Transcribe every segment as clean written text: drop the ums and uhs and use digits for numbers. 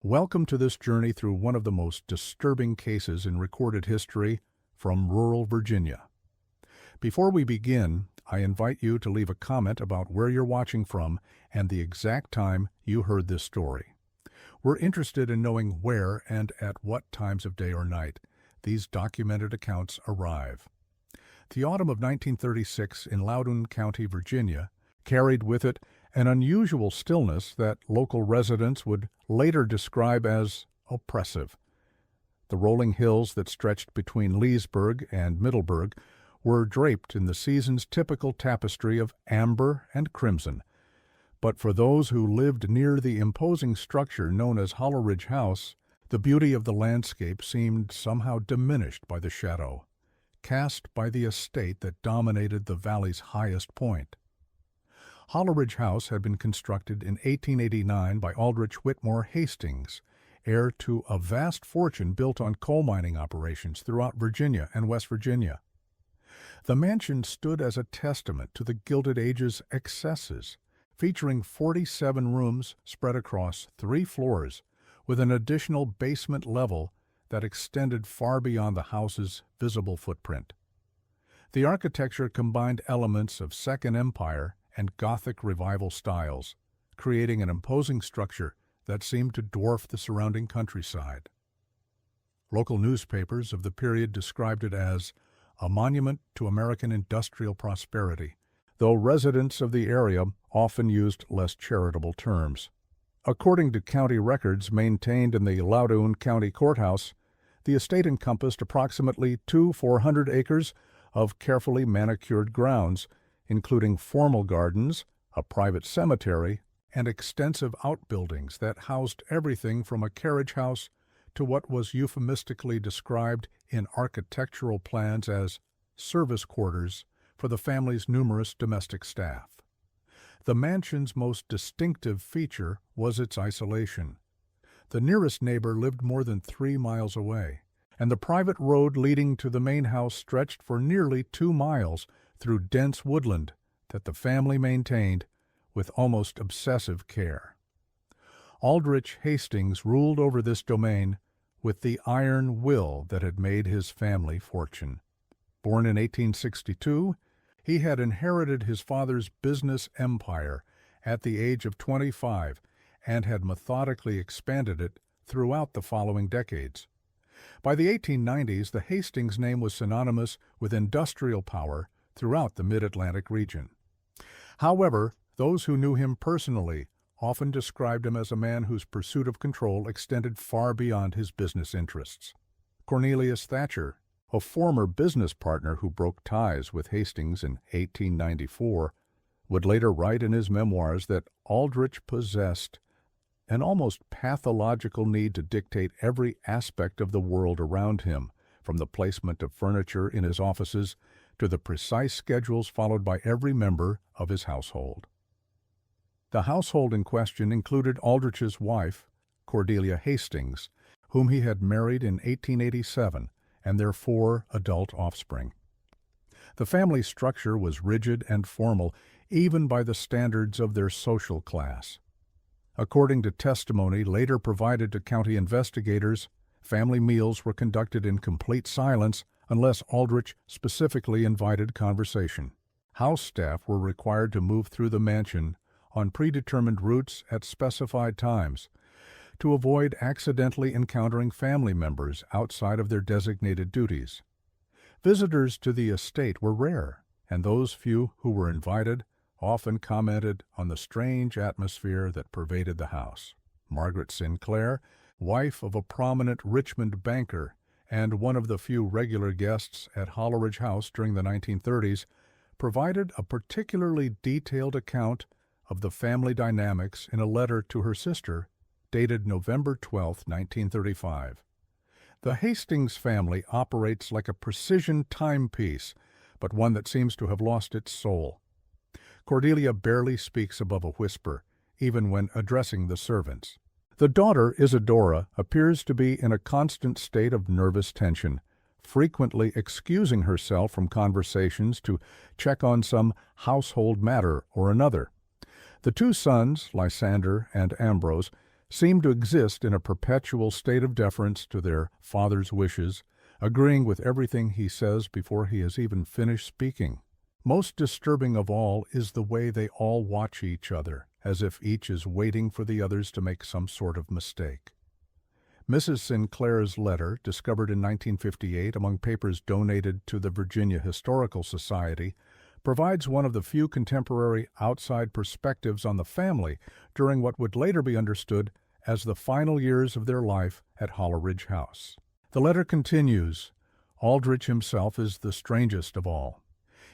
Welcome to this journey through one of the most disturbing cases in recorded history from rural Virginia. Before we begin, I invite you to leave a comment about where you're watching from and the exact time you heard this story. We're interested in knowing where and at what times of day or night these documented accounts arrive. The autumn of 1936 in Loudoun County, Virginia, carried with it an unusual stillness that local residents would later describe as oppressive. The rolling hills that stretched between Leesburg and Middleburg were draped in the season's typical tapestry of amber and crimson. But for those who lived near the imposing structure known as Hollowridge House, the beauty of the landscape seemed somehow diminished by the shadow cast by the estate that dominated the valley's highest point. Hollowridge House had been constructed in 1889 by Aldrich Whitmore Hastings, heir to a vast fortune built on coal mining operations throughout Virginia and West Virginia. The mansion stood as a testament to the Gilded Age's excesses, featuring 47 rooms spread across 3 floors, with an additional basement level that extended far beyond the house's visible footprint. The architecture combined elements of Second Empire and Gothic Revival styles, creating an imposing structure that seemed to dwarf the surrounding countryside. Local newspapers of the period described it as a monument to American industrial prosperity, though residents of the area often used less charitable terms. According to county records maintained in the Loudoun County Courthouse, the estate encompassed approximately 400 acres of carefully manicured grounds, including formal gardens, a private cemetery, and extensive outbuildings that housed everything from a carriage house to what was euphemistically described in architectural plans as service quarters for the family's numerous domestic staff. The mansion's most distinctive feature was its isolation. The nearest neighbor lived more than 3 miles away, and the private road leading to the main house stretched for nearly 2 miles through dense woodland that the family maintained with almost obsessive care. Aldrich Hastings ruled over this domain with the iron will that had made his family fortune. Born in 1862, he had inherited his father's business empire at the age of 25 and had methodically expanded it throughout the following decades. By the 1890s, the Hastings name was synonymous with industrial power throughout the Mid-Atlantic region. However, those who knew him personally often described him as a man whose pursuit of control extended far beyond his business interests. Cornelius Thatcher, a former business partner who broke ties with Hastings in 1894, would later write in his memoirs that Aldrich possessed an almost pathological need to dictate every aspect of the world around him, from the placement of furniture in his offices to the precise schedules followed by every member of his household. The household in question included Aldrich's wife, Cordelia Hastings, whom he had married in 1887, and their 4 adult offspring. The family structure was rigid and formal, even by the standards of their social class. According to testimony later provided to county investigators, family meals were conducted in complete silence unless Aldrich specifically invited conversation. House staff were required to move through the mansion on predetermined routes at specified times to avoid accidentally encountering family members outside of their designated duties. Visitors to the estate were rare, and those few who were invited often commented on the strange atmosphere that pervaded the house. Margaret Sinclair, wife of a prominent Richmond banker and one of the few regular guests at Hollowridge House during the 1930s, provided a particularly detailed account of the family dynamics in a letter to her sister dated November 12, 1935. The Hastings family operates like a precision timepiece, but one that seems to have lost its soul. Cordelia barely speaks above a whisper, even when addressing the servants. The daughter, Isadora, appears to be in a constant state of nervous tension, frequently excusing herself from conversations to check on some household matter or another. The 2 sons, Lysander and Ambrose, seem to exist in a perpetual state of deference to their father's wishes, agreeing with everything he says before he has even finished speaking. Most disturbing of all is the way they all watch each other, as if each is waiting for the others to make some sort of mistake. Mrs. Sinclair's letter, discovered in 1958 among papers donated to the Virginia Historical Society, provides one of the few contemporary outside perspectives on the family during what would later be understood as the final years of their life at Hollowridge House. The letter continues, "Aldrich himself is the strangest of all.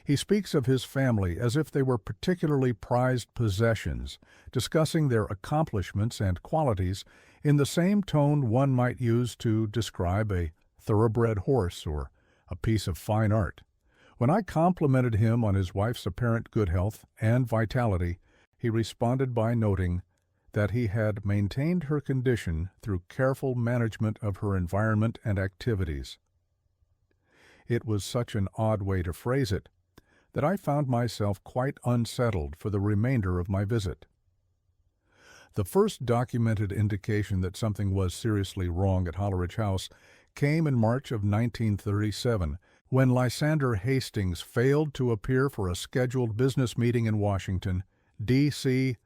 He speaks of his family as if they were particularly prized possessions, discussing their accomplishments and qualities in the same tone one might use to describe a thoroughbred horse or a piece of fine art. When I complimented him on his wife's apparent good health and vitality, he responded by noting that he had maintained her condition through careful management of her environment and activities." It was such an odd way to phrase it that I found myself quite unsettled for the remainder of my visit. The first documented indication that something was seriously wrong at Hollowridge House came in March of 1937, when Lysander Hastings failed to appear for a scheduled business meeting in Washington, D.C.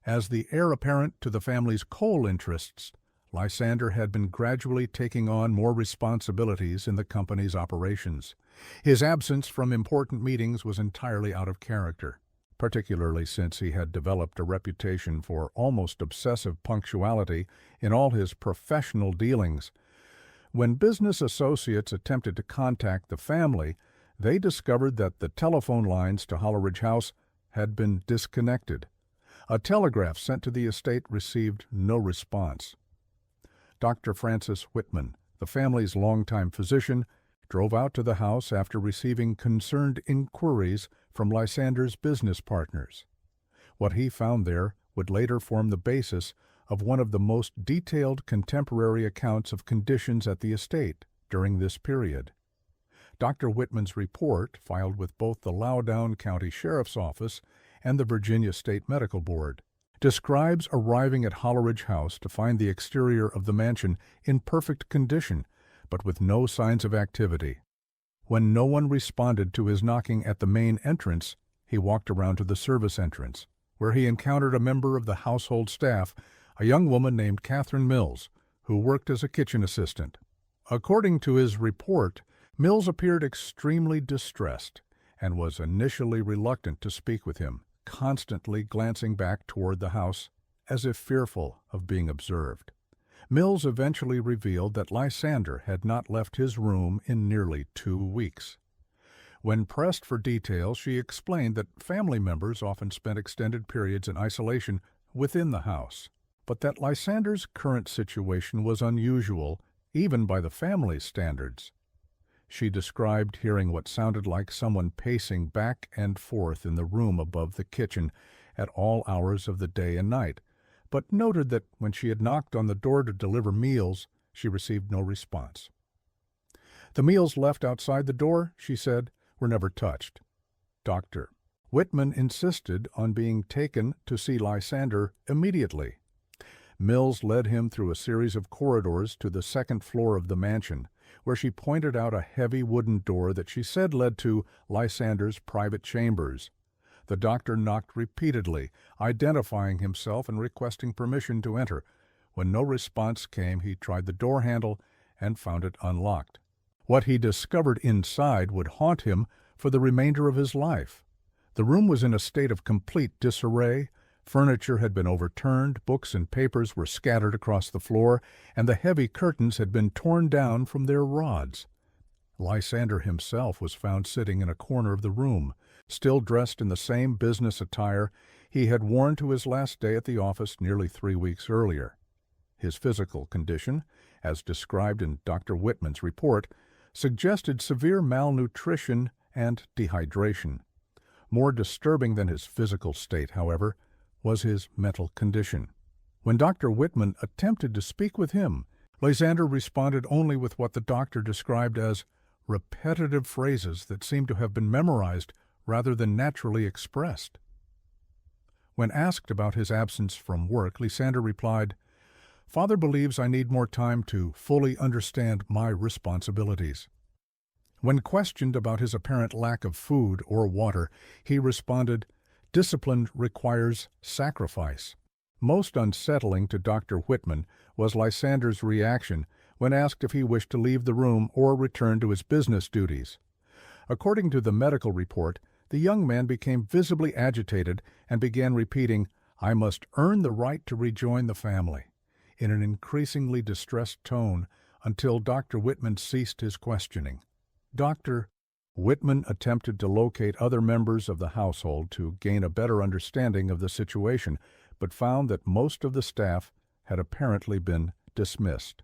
As the heir apparent to the family's coal interests, Lysander had been gradually taking on more responsibilities in the company's operations. His absence from important meetings was entirely out of character, particularly since he had developed a reputation for almost obsessive punctuality in all his professional dealings. When business associates attempted to contact the family, they discovered that the telephone lines to Hollowridge House had been disconnected. A telegraph sent to the estate received no response. Dr. Francis Whitman, the family's longtime physician, drove out to the house after receiving concerned inquiries from Lysander's business partners. What he found there would later form the basis of one of the most detailed contemporary accounts of conditions at the estate during this period. Dr. Whitman's report, filed with both the Loudoun County Sheriff's Office and the Virginia State Medical Board, describes arriving at Hollowridge House to find the exterior of the mansion in perfect condition, but with no signs of activity. When no one responded to his knocking at the main entrance, he walked around to the service entrance, where he encountered a member of the household staff, a young woman named Catherine Mills, who worked as a kitchen assistant. According to his report, Mills appeared extremely distressed and was initially reluctant to speak with him, constantly glancing back toward the house as if fearful of being observed. Mills eventually revealed that Lysander had not left his room in nearly 2 weeks. When pressed for details, she explained that family members often spent extended periods in isolation within the house, but that Lysander's current situation was unusual even by the family's standards. She described hearing what sounded like someone pacing back and forth in the room above the kitchen at all hours of the day and night, but noted that when she had knocked on the door to deliver meals, she received no response. The meals left outside the door, she said, were never touched. Dr. Whitman insisted on being taken to see Lysander immediately. Mills led him through a series of corridors to the second floor of the mansion, where she pointed out a heavy wooden door that she said led to Lysander's private chambers. The doctor knocked repeatedly, identifying himself and requesting permission to enter. When no response came, he tried the door handle and found it unlocked. What he discovered inside would haunt him for the remainder of his life. The room was in a state of complete disarray. Furniture had been overturned, books and papers were scattered across the floor, and the heavy curtains had been torn down from their rods. Lysander himself was found sitting in a corner of the room, still dressed in the same business attire he had worn to his last day at the office nearly 3 weeks earlier. His physical condition, as described in Dr. Whitman's report, suggested severe malnutrition and dehydration. More disturbing than his physical state, however, was his mental condition. When Dr. Whitman attempted to speak with him, Lysander responded only with what the doctor described as repetitive phrases that seemed to have been memorized rather than naturally expressed. When asked about his absence from work, Lysander replied, Father believes I need more time to fully understand my responsibilities. When questioned about his apparent lack of food or water, he responded, "Discipline requires sacrifice." Most unsettling to Dr. Whitman was Lysander's reaction when asked if he wished to leave the room or return to his business duties. According to the medical report, the young man became visibly agitated and began repeating, "I must earn the right to rejoin the family," in an increasingly distressed tone until Dr. Whitman ceased his questioning. Dr. Whitman attempted to locate other members of the household to gain a better understanding of the situation, but found that most of the staff had apparently been dismissed.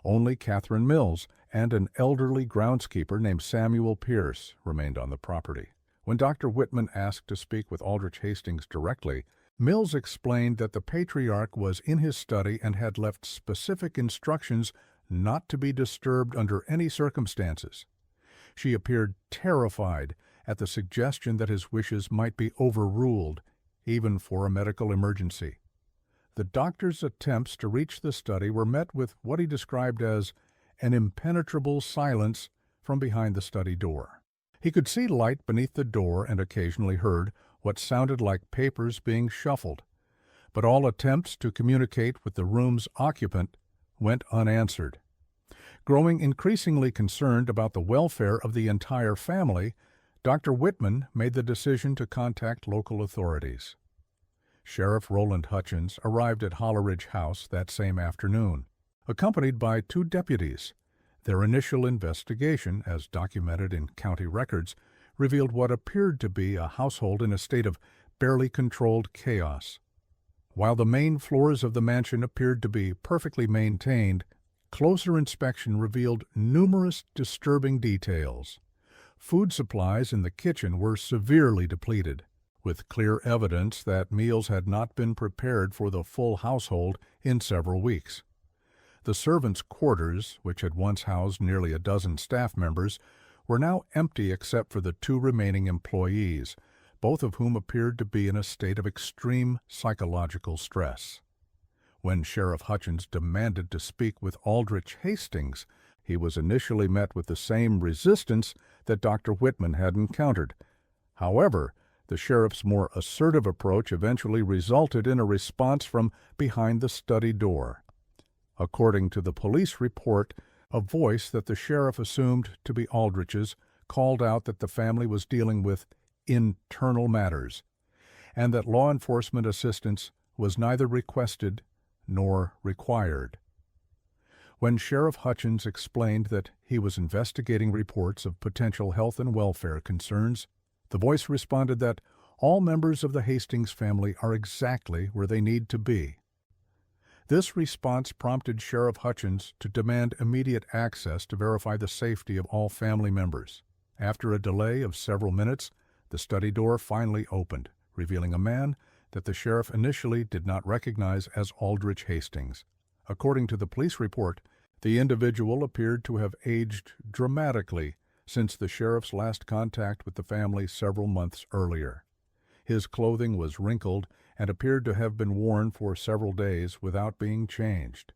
Only Catherine Mills and an elderly groundskeeper named Samuel Pierce remained on the property. When Dr. Whitman asked to speak with Aldrich Hastings directly, Mills explained that the patriarch was in his study and had left specific instructions not to be disturbed under any circumstances. She appeared terrified at the suggestion that his wishes might be overruled, even for a medical emergency. The doctor's attempts to reach the study were met with what he described as an impenetrable silence from behind the study door. He could see light beneath the door and occasionally heard what sounded like papers being shuffled, but all attempts to communicate with the room's occupant went unanswered. Growing increasingly concerned about the welfare of the entire family, Dr. Whitman made the decision to contact local authorities. Sheriff Roland Hutchins arrived at Hollowridge House that same afternoon, accompanied by 2 deputies. Their initial investigation, as documented in county records, revealed what appeared to be a household in a state of barely controlled chaos. While the main floors of the mansion appeared to be perfectly maintained, closer inspection revealed numerous disturbing details. Food supplies in the kitchen were severely depleted, with clear evidence that meals had not been prepared for the full household in several weeks. The servants' quarters, which had once housed nearly a dozen staff members, were now empty except for the 2 remaining employees, both of whom appeared to be in a state of extreme psychological stress. When Sheriff Hutchins demanded to speak with Aldrich Hastings, he was initially met with the same resistance that Dr. Whitman had encountered. However, the sheriff's more assertive approach eventually resulted in a response from behind the study door. According to the police report, a voice that the sheriff assumed to be Aldrich's called out that the family was dealing with internal matters, and that law enforcement assistance was neither requested nor required. When Sheriff Hutchins explained that he was investigating reports of potential health and welfare concerns, the voice responded that all members of the Hastings family are exactly where they need to be. This response prompted Sheriff Hutchins to demand immediate access to verify the safety of all family members. After a delay of several minutes, the study door finally opened, revealing a man that the sheriff initially did not recognize as Aldrich Hastings. According to the police report, the individual appeared to have aged dramatically since the sheriff's last contact with the family several months earlier. His clothing was wrinkled and appeared to have been worn for several days without being changed.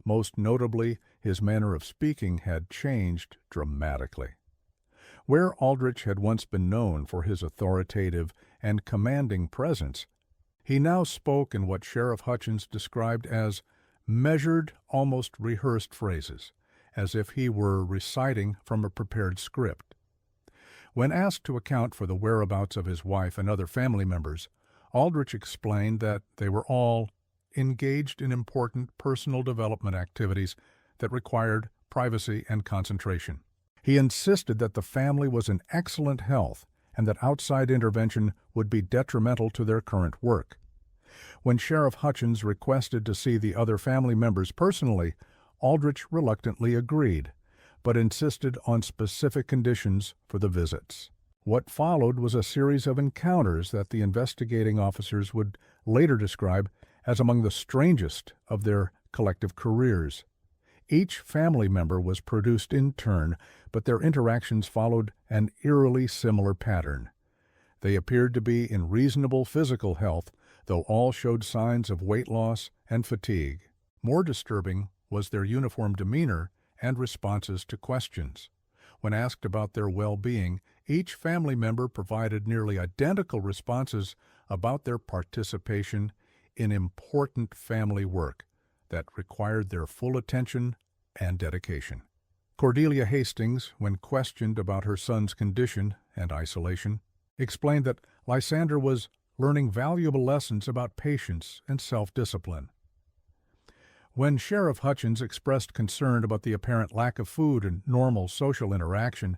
Most notably, his manner of speaking had changed dramatically. Where Aldrich had once been known for his authoritative and commanding presence, he now spoke in what Sheriff Hutchins described as measured, almost rehearsed phrases, as if he were reciting from a prepared script. When asked to account for the whereabouts of his wife and other family members, Aldrich explained that they were all engaged in important personal development activities that required privacy and concentration. He insisted that the family was in excellent health and that outside intervention would be detrimental to their current work. When Sheriff Hutchins requested to see the other family members personally, Aldrich reluctantly agreed, but insisted on specific conditions for the visits. What followed was a series of encounters that the investigating officers would later describe as among the strangest of their collective careers. Each family member was produced in turn, but their interactions followed an eerily similar pattern. They appeared to be in reasonable physical health, though all showed signs of weight loss and fatigue. More disturbing was their uniform demeanor and responses to questions. When asked about their well-being, each family member provided nearly identical responses about their participation in important family work that required their full attention and dedication. Cordelia Hastings, when questioned about her son's condition and isolation, explained that Lysander was learning valuable lessons about patience and self-discipline. When Sheriff Hutchins expressed concern about the apparent lack of food and normal social interaction,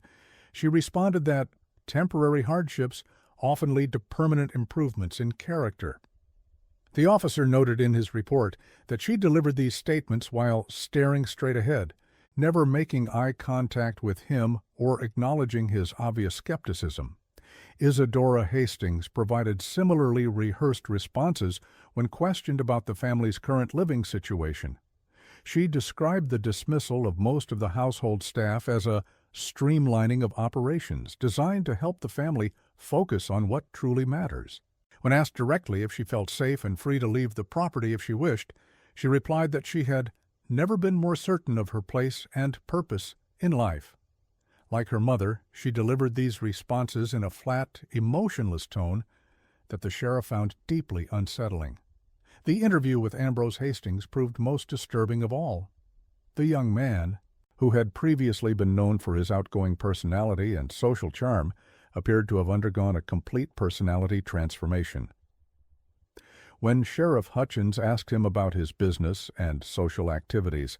she responded that temporary hardships often lead to permanent improvements in character. The officer noted in his report that she delivered these statements while staring straight ahead, never making eye contact with him or acknowledging his obvious skepticism. Isadora Hastings provided similarly rehearsed responses when questioned about the family's current living situation. She described the dismissal of most of the household staff as a streamlining of operations designed to help the family focus on what truly matters. When asked directly if she felt safe and free to leave the property if she wished, she replied that she had never been more certain of her place and purpose in life. Like her mother, she delivered these responses in a flat, emotionless tone that the sheriff found deeply unsettling. The interview with Ambrose Hastings proved most disturbing of all. The young man, who had previously been known for his outgoing personality and social charm, appeared to have undergone a complete personality transformation. When Sheriff Hutchins asked him about his business and social activities,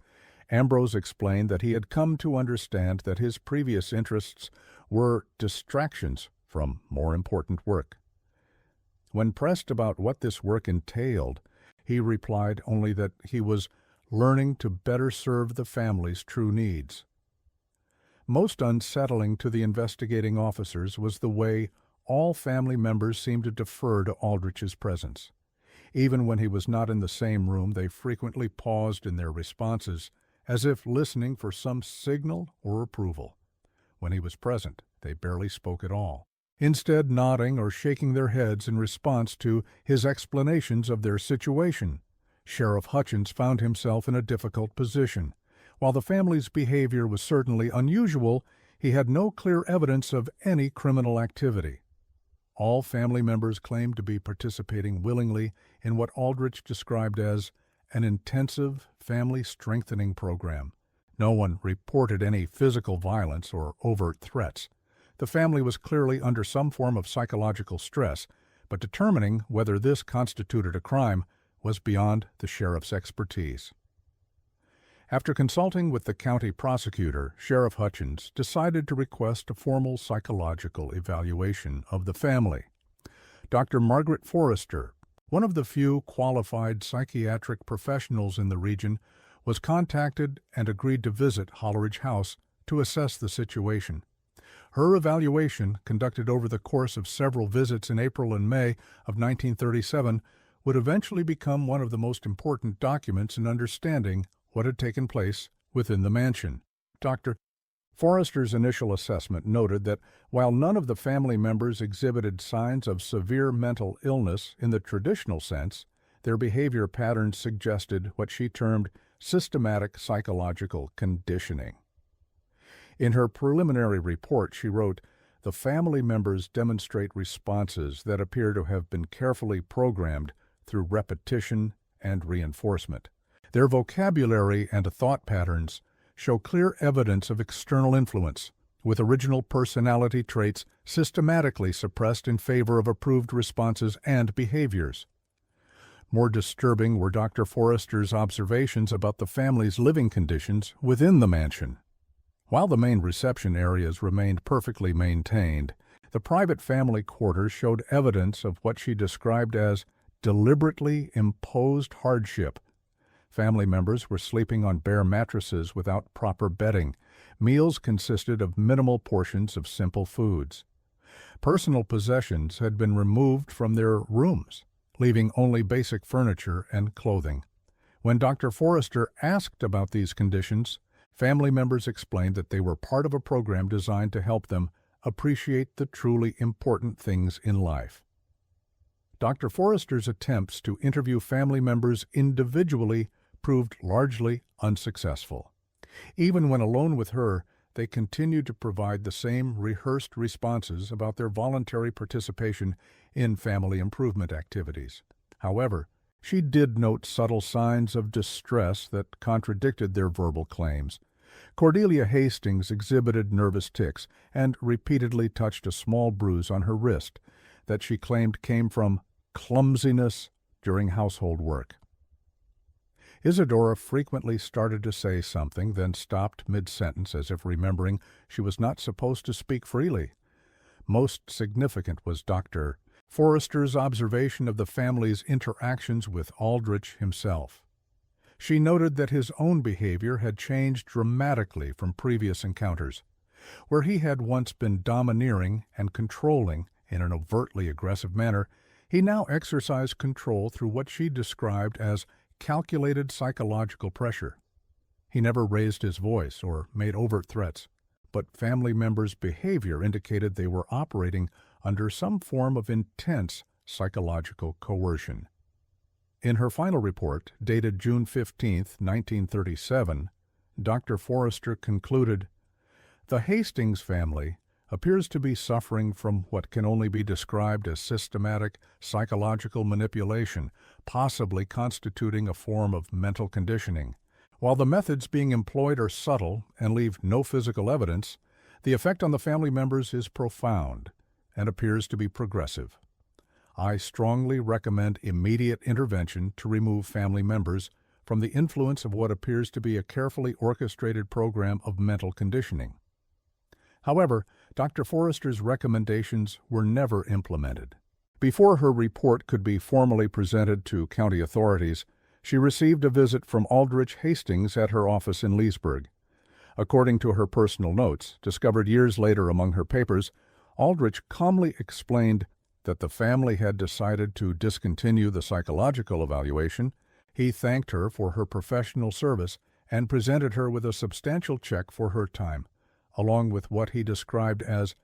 Ambrose explained that he had come to understand that his previous interests were distractions from more important work. When pressed about what this work entailed, he replied only that he was learning to better serve the family's true needs. Most unsettling to the investigating officers was the way all family members seemed to defer to Aldrich's presence. Even when he was not in the same room, they frequently paused in their responses, as if listening for some signal or approval. When he was present, they barely spoke at all, instead nodding or shaking their heads in response to his explanations of their situation. Sheriff Hutchins found himself in a difficult position. While the family's behavior was certainly unusual, he had no clear evidence of any criminal activity. All family members claimed to be participating willingly in what Aldrich described as an intensive family strengthening program. No one reported any physical violence or overt threats. The family was clearly under some form of psychological stress, but determining whether this constituted a crime was beyond the sheriff's expertise. After consulting with the county prosecutor, Sheriff Hutchins decided to request a formal psychological evaluation of the family. Dr. Margaret Forrester, one of the few qualified psychiatric professionals in the region, was contacted and agreed to visit Hollowridge House to assess the situation. Her evaluation, conducted over the course of several visits in April and May of 1937, would eventually become one of the most important documents in understanding what had taken place within the mansion. Dr. Forrester's initial assessment noted that while none of the family members exhibited signs of severe mental illness in the traditional sense, their behavior patterns suggested what she termed systematic psychological conditioning. In her preliminary report, she wrote, "The family members demonstrate responses that appear to have been carefully programmed through repetition and reinforcement. Their vocabulary and thought patterns show clear evidence of external influence, with original personality traits systematically suppressed in favor of approved responses and behaviors." More disturbing were Dr. Forrester's observations about the family's living conditions within the mansion. While the main reception areas remained perfectly maintained, the private family quarters showed evidence of what she described as deliberately imposed hardship. Family members were sleeping on bare mattresses without proper bedding. Meals consisted of minimal portions of simple foods. Personal possessions had been removed from their rooms, leaving only basic furniture and clothing. When Dr. Forrester asked about these conditions, family members explained that they were part of a program designed to help them appreciate the truly important things in life. Dr. Forrester's attempts to interview family members individually proved largely unsuccessful. Even when alone with her, they continued to provide the same rehearsed responses about their voluntary participation in family improvement activities. However, she did note subtle signs of distress that contradicted their verbal claims. Cordelia Hastings exhibited nervous tics and repeatedly touched a small bruise on her wrist that she claimed came from clumsiness during household work. Isadora frequently started to say something, then stopped mid-sentence as if remembering she was not supposed to speak freely. Most significant was Dr. Forrester's observation of the family's interactions with Hollowridge himself. She noted that his own behavior had changed dramatically from previous encounters. Where he had once been domineering and controlling in an overtly aggressive manner, he now exercised control through what she described as calculated psychological pressure. He never raised his voice or made overt threats, but family members' behavior indicated they were operating under some form of intense psychological coercion. In her final report, dated June 15, 1937, Dr. Forrester concluded, "The Hastings family appears to be suffering from what can only be described as systematic psychological manipulation, possibly constituting a form of mental conditioning. While the methods being employed are subtle and leave no physical evidence, the effect on the family members is profound and appears to be progressive. I strongly recommend immediate intervention to remove family members from the influence of what appears to be a carefully orchestrated program of mental conditioning." However, Dr. Forrester's recommendations were never implemented. Before her report could be formally presented to county authorities, she received a visit from Hollowridge Hastings at her office in Leesburg. According to her personal notes, discovered years later among her papers, Hollowridge calmly explained that the family had decided to discontinue the psychological evaluation. He thanked her for her professional service and presented her with a substantial check for her time, along with what he described as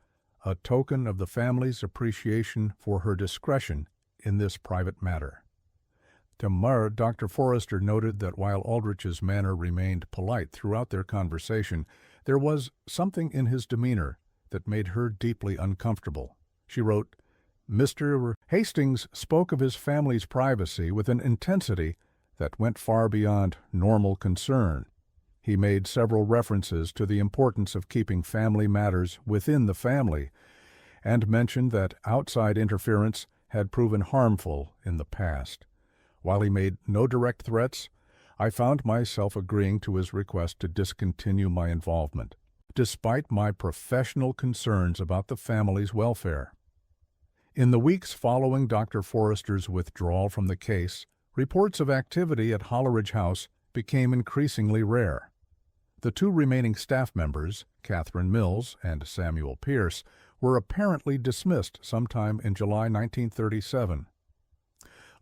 a token of the family's appreciation for her discretion in this private matter. Tomorrow, Dr. Forrester noted that while Hollowridge's manner remained polite throughout their conversation, there was something in his demeanor that made her deeply uncomfortable. She wrote, "Mr. Hastings spoke of his family's privacy with an intensity that went far beyond normal concern. He made several references to the importance of keeping family matters within the family, and mentioned that outside interference had proven harmful in the past. While he made no direct threats, I found myself agreeing to his request to discontinue my involvement, despite my professional concerns about the family's welfare." In the weeks following Dr. Forrester's withdrawal from the case, reports of activity at Hollowridge House became increasingly rare. The two remaining staff members, Catherine Mills and Samuel Pierce, were apparently dismissed sometime in July 1937.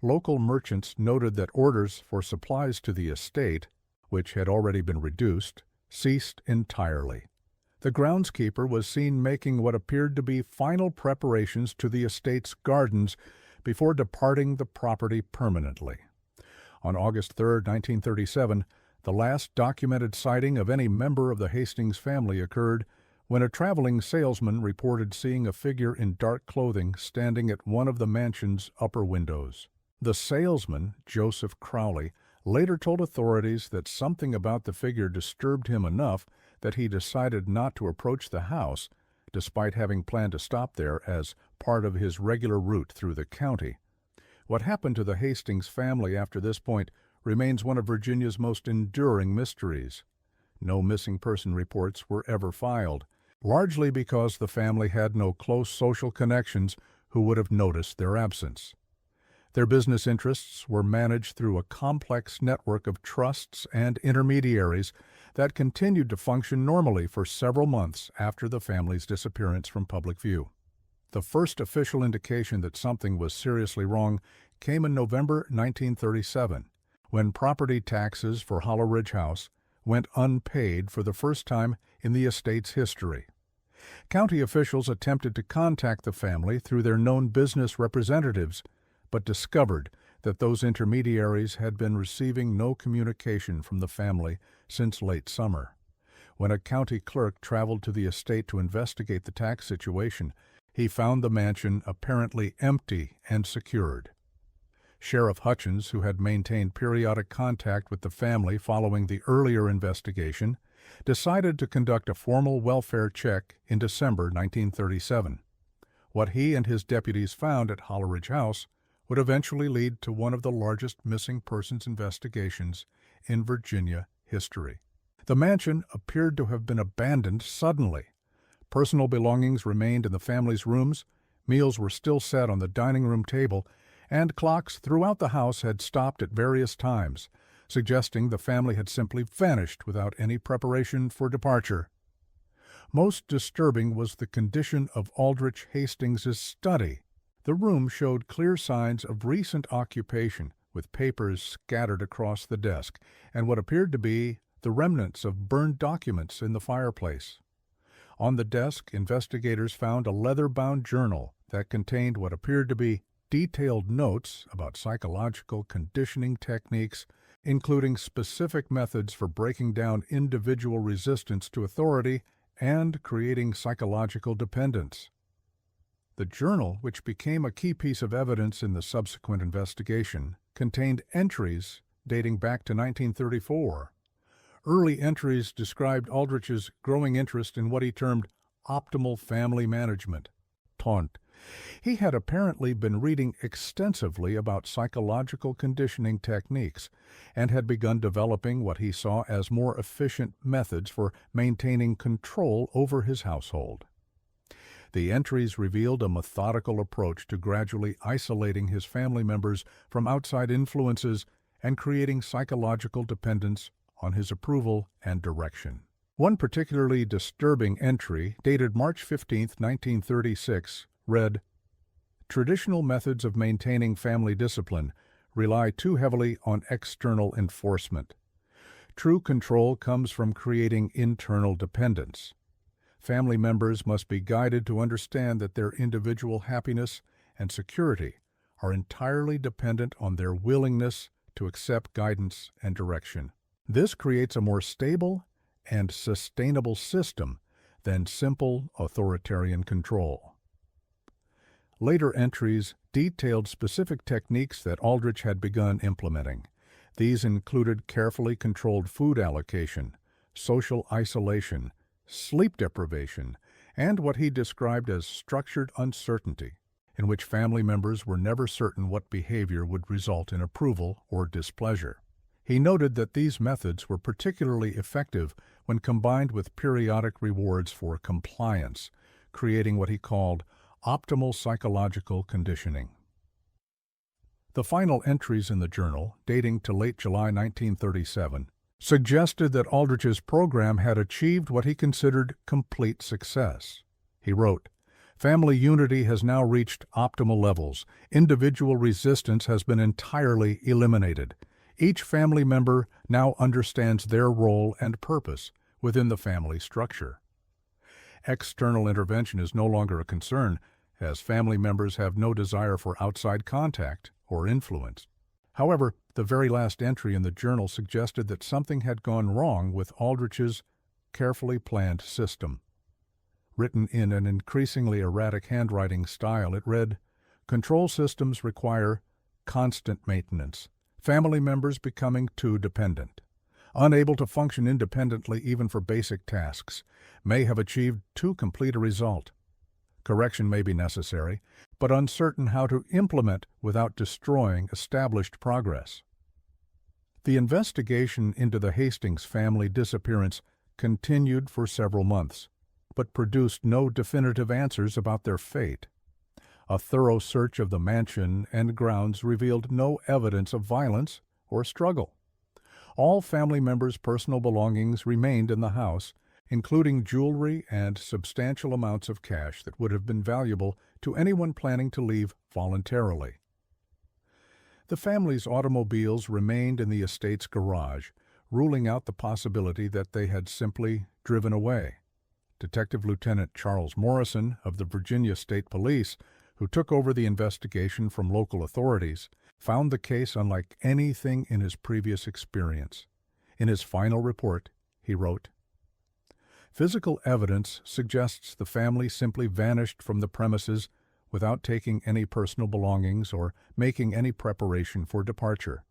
Local merchants noted that orders for supplies to the estate, which had already been reduced, ceased entirely. The groundskeeper was seen making what appeared to be final preparations to the estate's gardens before departing the property permanently. On August 3, 1937, the last documented sighting of any member of the Hastings family occurred when a traveling salesman reported seeing a figure in dark clothing standing at one of the mansion's upper windows. The salesman, Joseph Crowley, later told authorities that something about the figure disturbed him enough that he decided not to approach the house, despite having planned to stop there as part of his regular route through the county. What happened to the Hastings family after this point remains one of Virginia's most enduring mysteries. No missing person reports were ever filed, largely because the family had no close social connections who would have noticed their absence. Their business interests were managed through a complex network of trusts and intermediaries that continued to function normally for several months after the family's disappearance from public view. The first official indication that something was seriously wrong came in November 1937, when property taxes for Hollowridge House went unpaid for the first time in the estate's history. County officials attempted to contact the family through their known business representatives, but discovered that those intermediaries had been receiving no communication from the family since late summer. When a county clerk traveled to the estate to investigate the tax situation, he found the mansion apparently empty and secured. Sheriff Hutchins, who had maintained periodic contact with the family following the earlier investigation, decided to conduct a formal welfare check in December 1937. What he and his deputies found at Hollowridge House would eventually lead to one of the largest missing persons investigations in Virginia history. The mansion appeared to have been abandoned suddenly. Personal belongings remained in the family's rooms, meals were still set on the dining room table, and clocks throughout the house had stopped at various times, suggesting the family had simply vanished without any preparation for departure. Most disturbing was the condition of Aldrich Hastings's study. The room showed clear signs of recent occupation, with papers scattered across the desk and what appeared to be the remnants of burned documents in the fireplace. On the desk, investigators found a leather-bound journal that contained what appeared to be detailed notes about psychological conditioning techniques, including specific methods for breaking down individual resistance to authority and creating psychological dependence. The journal, which became a key piece of evidence in the subsequent investigation, contained entries dating back to 1934. Early entries described Aldrich's growing interest in what he termed optimal family management, TONT. He had apparently been reading extensively about psychological conditioning techniques and had begun developing what he saw as more efficient methods for maintaining control over his household. The entries revealed a methodical approach to gradually isolating his family members from outside influences and creating psychological dependence on his approval and direction. One particularly disturbing entry, dated March 15, 1936, read, "Traditional methods of maintaining family discipline rely too heavily on external enforcement. True control comes from creating internal dependence. Family members must be guided to understand that their individual happiness and security are entirely dependent on their willingness to accept guidance and direction. This creates a more stable and sustainable system than simple authoritarian control." Later entries detailed specific techniques that Aldrich had begun implementing. These included carefully controlled food allocation, social isolation, sleep deprivation, and what he described as structured uncertainty, in which family members were never certain what behavior would result in approval or displeasure. He noted that these methods were particularly effective when combined with periodic rewards for compliance, creating what he called optimal psychological conditioning. The final entries in the journal, dating to late July 1937, suggested that Aldrich's program had achieved what he considered complete success. He wrote, "Family unity has now reached optimal levels. Individual resistance has been entirely eliminated. Each family member now understands their role and purpose within the family structure. External intervention is no longer a concern, as family members have no desire for outside contact or influence." However, the very last entry in the journal suggested that something had gone wrong with Aldrich's carefully planned system. Written in an increasingly erratic handwriting style, it read, "Control systems require constant maintenance. Family members becoming too dependent. Unable to function independently even for basic tasks, may have achieved too complete a result. Correction may be necessary, but uncertain how to implement without destroying established progress." The investigation into the Hastings family disappearance continued for several months, but produced no definitive answers about their fate. A thorough search of the mansion and grounds revealed no evidence of violence or struggle. All family members' personal belongings remained in the house, including jewelry and substantial amounts of cash that would have been valuable to anyone planning to leave voluntarily. The family's automobiles remained in the estate's garage, ruling out the possibility that they had simply driven away. Detective Lieutenant Charles Morrison of the Virginia State Police, who took over the investigation from local authorities, found the case unlike anything in his previous experience. In his final report, he wrote, "Physical evidence suggests the family simply vanished from the premises without taking any personal belongings or making any preparation for departure.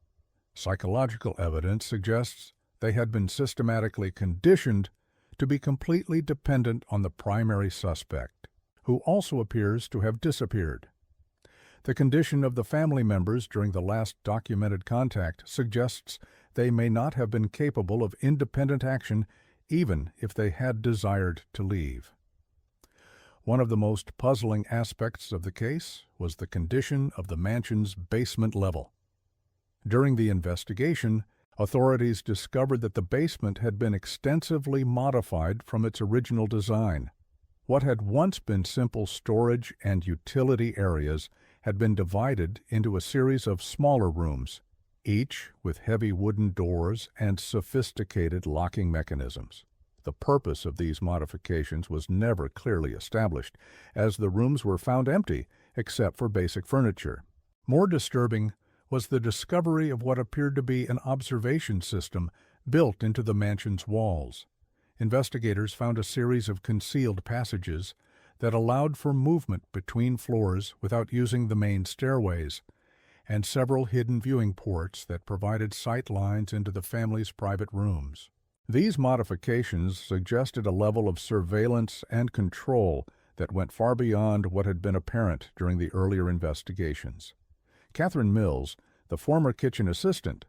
Psychological evidence suggests they had been systematically conditioned to be completely dependent on the primary suspect, who also appears to have disappeared. The condition of the family members during the last documented contact suggests they may not have been capable of independent action even if they had desired to leave." One of the most puzzling aspects of the case was the condition of the mansion's basement level. During the investigation, authorities discovered that the basement had been extensively modified from its original design. What had once been simple storage and utility areas had been divided into a series of smaller rooms, each with heavy wooden doors and sophisticated locking mechanisms. The purpose of these modifications was never clearly established, as the rooms were found empty except for basic furniture. More disturbing was the discovery of what appeared to be an observation system built into the mansion's walls. Investigators found a series of concealed passages that allowed for movement between floors without using the main stairways, and several hidden viewing ports that provided sight lines into the family's private rooms. These modifications suggested a level of surveillance and control that went far beyond what had been apparent during the earlier investigations. Catherine Mills, the former kitchen assistant,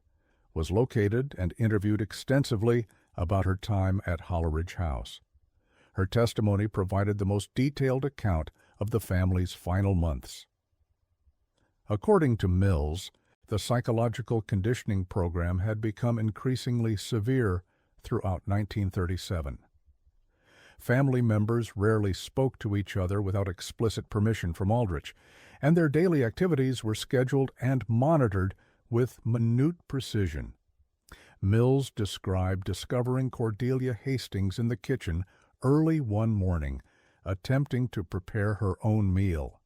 was located and interviewed extensively about her time at Hollowridge House. Her testimony provided the most detailed account of the family's final months. According to Mills, the psychological conditioning program had become increasingly severe throughout 1937. Family members rarely spoke to each other without explicit permission from Hollowridge, and their daily activities were scheduled and monitored with minute precision. Mills described discovering Cordelia Hastings in the kitchen early one morning, attempting to prepare her own meal.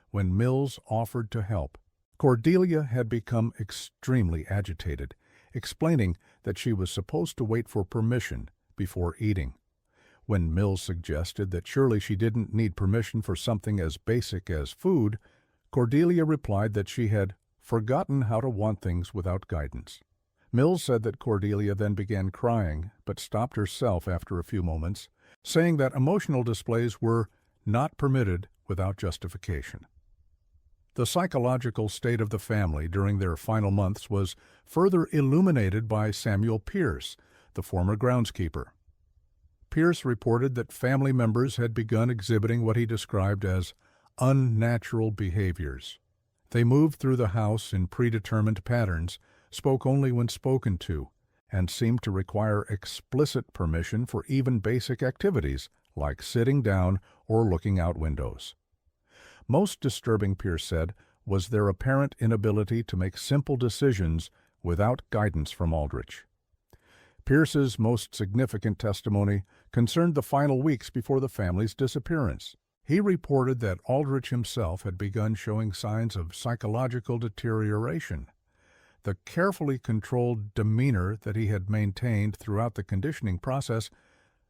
When Mills offered to help, Cordelia had become extremely agitated, explaining that she was supposed to wait for permission before eating. When Mills suggested that surely she didn't need permission for something as basic as food, Cordelia replied that she had forgotten how to want things without guidance. Mills said that Cordelia then began crying, but stopped herself after a few moments, saying that emotional displays were not permitted without justification. The psychological state of the family during their final months was further illuminated by Samuel Pierce, the former groundskeeper. Pierce reported that family members had begun exhibiting what he described as unnatural behaviors. They moved through the house in predetermined patterns, spoke only when spoken to, and seemed to require explicit permission for even basic activities like sitting down or looking out windows. Most disturbing, Pierce said, was their apparent inability to make simple decisions without guidance from Hollowridge. Pierce's most significant testimony concerned the final weeks before the family's disappearance. He reported that Hollowridge himself had begun showing signs of psychological deterioration. The carefully controlled demeanor that he had maintained throughout the conditioning process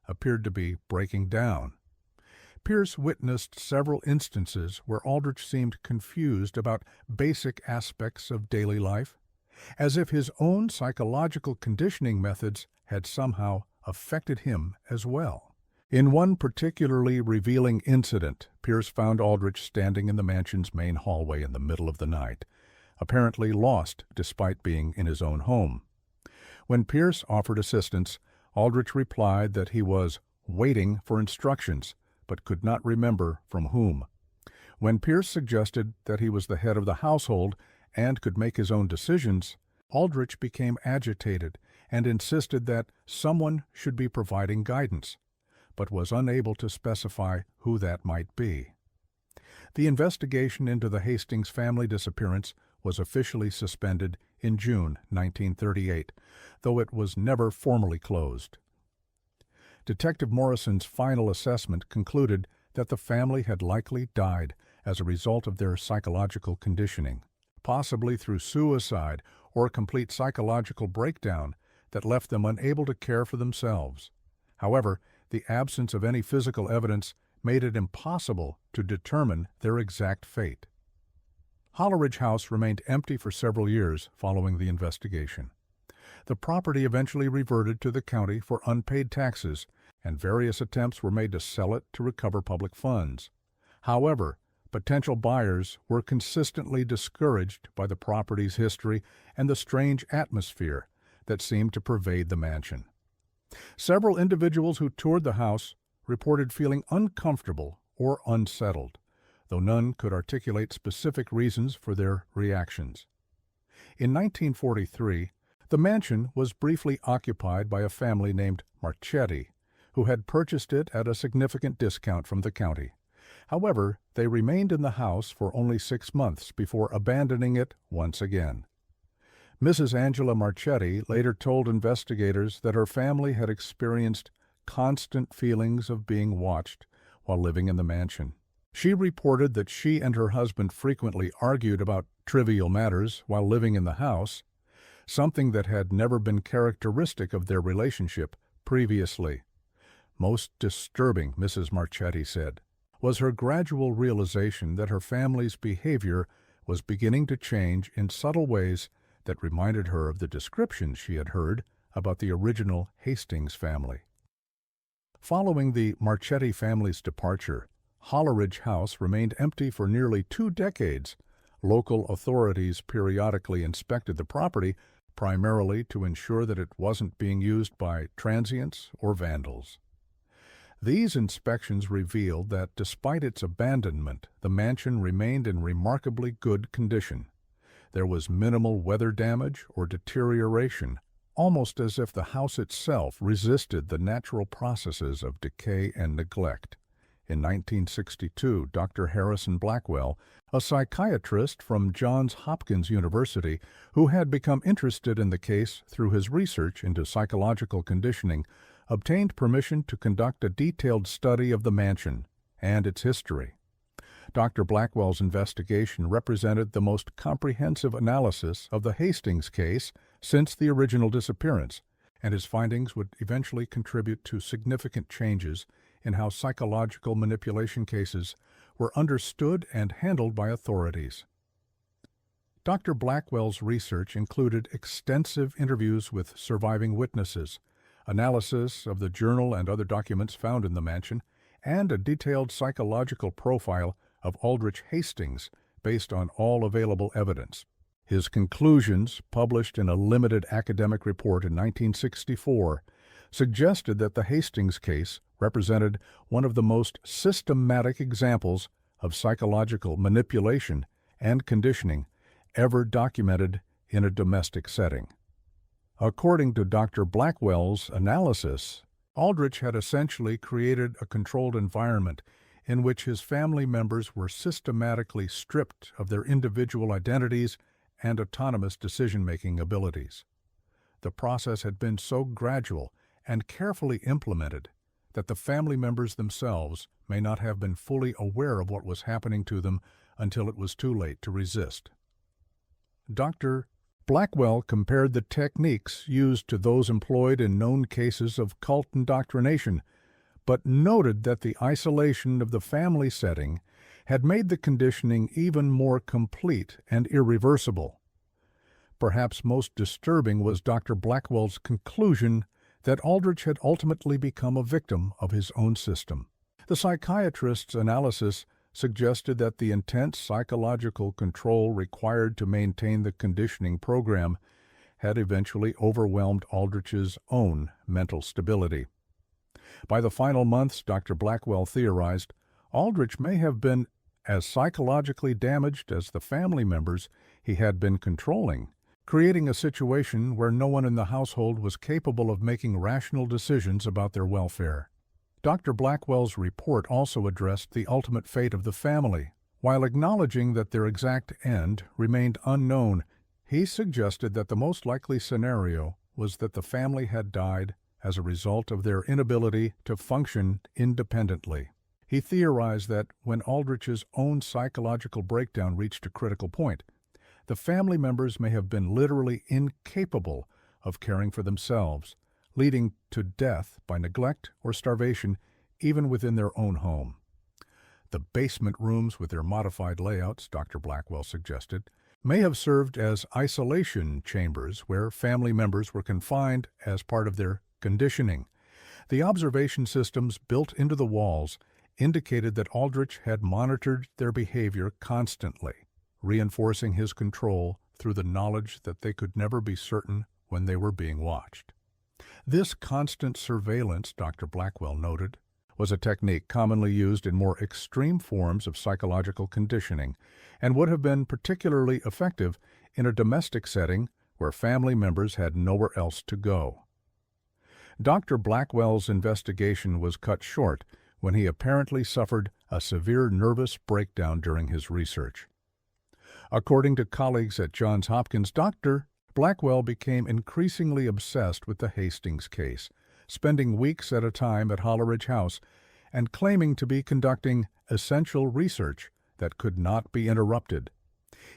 appeared to be breaking down. Pierce witnessed several instances where Hollowridge seemed confused about basic aspects of daily life, as if his own psychological conditioning methods had somehow affected him as well. In one particularly revealing incident, Pierce found Hollowridge standing in the mansion's main hallway in the middle of the night, apparently lost despite being in his own home. When Pierce offered assistance, Hollowridge replied that he was waiting for instructions, but could not remember from whom. When Pierce suggested that he was the head of the household and could make his own decisions, Hollowridge became agitated and insisted that someone should be providing guidance, but was unable to specify who that might be. The investigation into the Hastings family disappearance was officially suspended in June 1938, though it was never formally closed. Detective Morrison's final assessment concluded that the family had likely died as a result of their psychological conditioning. possibly through suicide or complete psychological breakdown that left them unable to care for themselves. However, the absence of any physical evidence made it impossible to determine their exact fate. Hollowridge House remained empty for several years following the investigation. The property eventually reverted to the county for unpaid taxes, and various attempts were made to sell it to recover public funds. However, potential buyers were consistently discouraged by the property's history and the strange atmosphere that seemed to pervade the mansion. Several individuals who toured the house reported feeling uncomfortable or unsettled, though none could articulate specific reasons for their reactions. In 1943, the mansion was briefly occupied by a family named Marchetti, who had purchased it at a significant discount from the county. However, they remained in the house for only 6 months before abandoning it once again. Mrs. Angela Marchetti later told investigators that her family had experienced constant feelings of being watched while living in the mansion. She reported that she and her husband frequently argued about trivial matters while living in the house, something that had never been characteristic of their relationship previously. Most disturbing, Mrs. Marchetti said, was her gradual realization that her family's behavior was beginning to change in subtle ways that reminded her of the descriptions she had heard about the original Hastings family. Following the Marchetti family's departure, Hollowridge House remained empty for nearly 2 decades. Local authorities periodically inspected the property, primarily to ensure that it wasn't being used by transients or vandals. These inspections revealed that despite its abandonment, the mansion remained in remarkably good condition. There was minimal weather damage or deterioration, almost as if the house itself resisted the natural processes of decay and neglect. In 1962, Dr. Harrison Blackwell, a psychiatrist from Johns Hopkins University who had become interested in the case through his research into psychological conditioning, obtained permission to conduct a detailed study of the mansion and its history. Dr. Blackwell's investigation represented the most comprehensive analysis of the Hastings case since the original disappearance, and his findings would eventually contribute to significant changes in how psychological manipulation cases were understood and handled by authorities. Dr. Blackwell's research included extensive interviews with surviving witnesses, analysis of the journal and other documents found in the mansion, and a detailed psychological profile of Aldrich Hastings based on all available evidence. His conclusions, published in a limited academic report in 1964, suggested that the Hastings case represented one of the most systematic examples of psychological manipulation and conditioning ever documented in a domestic setting. According to Dr. Blackwell's analysis, Aldrich had essentially created a controlled environment in which his family members were systematically stripped of their individual identities and autonomous decision-making abilities. The process had been so gradual and carefully implemented that the family members themselves may not have been fully aware of what was happening to them until it was too late to resist. Dr. Blackwell compared the techniques used to those employed in known cases of cult indoctrination, but noted that the isolation of the family setting had made the conditioning even more complete and irreversible. Perhaps most disturbing was Dr. Blackwell's conclusion that Aldrich had ultimately become a victim of his own system. The psychiatrist's analysis suggested that the intense psychological control required to maintain the conditioning program had eventually overwhelmed Aldrich's own mental stability. By the final months, Dr. Blackwell theorized, Aldrich may have been as psychologically damaged as the family members he had been controlling, creating a situation where no one in the household was capable of making rational decisions about their welfare. Dr. Blackwell's report also addressed the ultimate fate of the family. While acknowledging that their exact end remained unknown, he suggested that the most likely scenario was that the family had died as a result of their inability to function independently. He theorized that when Aldrich's own psychological breakdown reached a critical point, The family members may have been literally incapable of caring for themselves, leading to death by neglect or starvation even within their own home. The basement rooms with their modified layouts, Dr. Blackwell suggested, may have served as isolation chambers where family members were confined as part of their conditioning. The observation systems built into the walls indicated that Hollowridge had monitored their behavior constantly, reinforcing his control through the knowledge that they could never be certain when they were being watched. This constant surveillance, Dr. Blackwell noted, was a technique commonly used in more extreme forms of psychological conditioning and would have been particularly effective in a domestic setting where family members had nowhere else to go. Dr. Blackwell's investigation was cut short when he apparently suffered a severe nervous breakdown during his research. According to colleagues at Johns Hopkins, Dr. Blackwell became increasingly obsessed with the Hastings case, spending weeks at a time at Hollowridge House and claiming to be conducting essential research that could not be interrupted.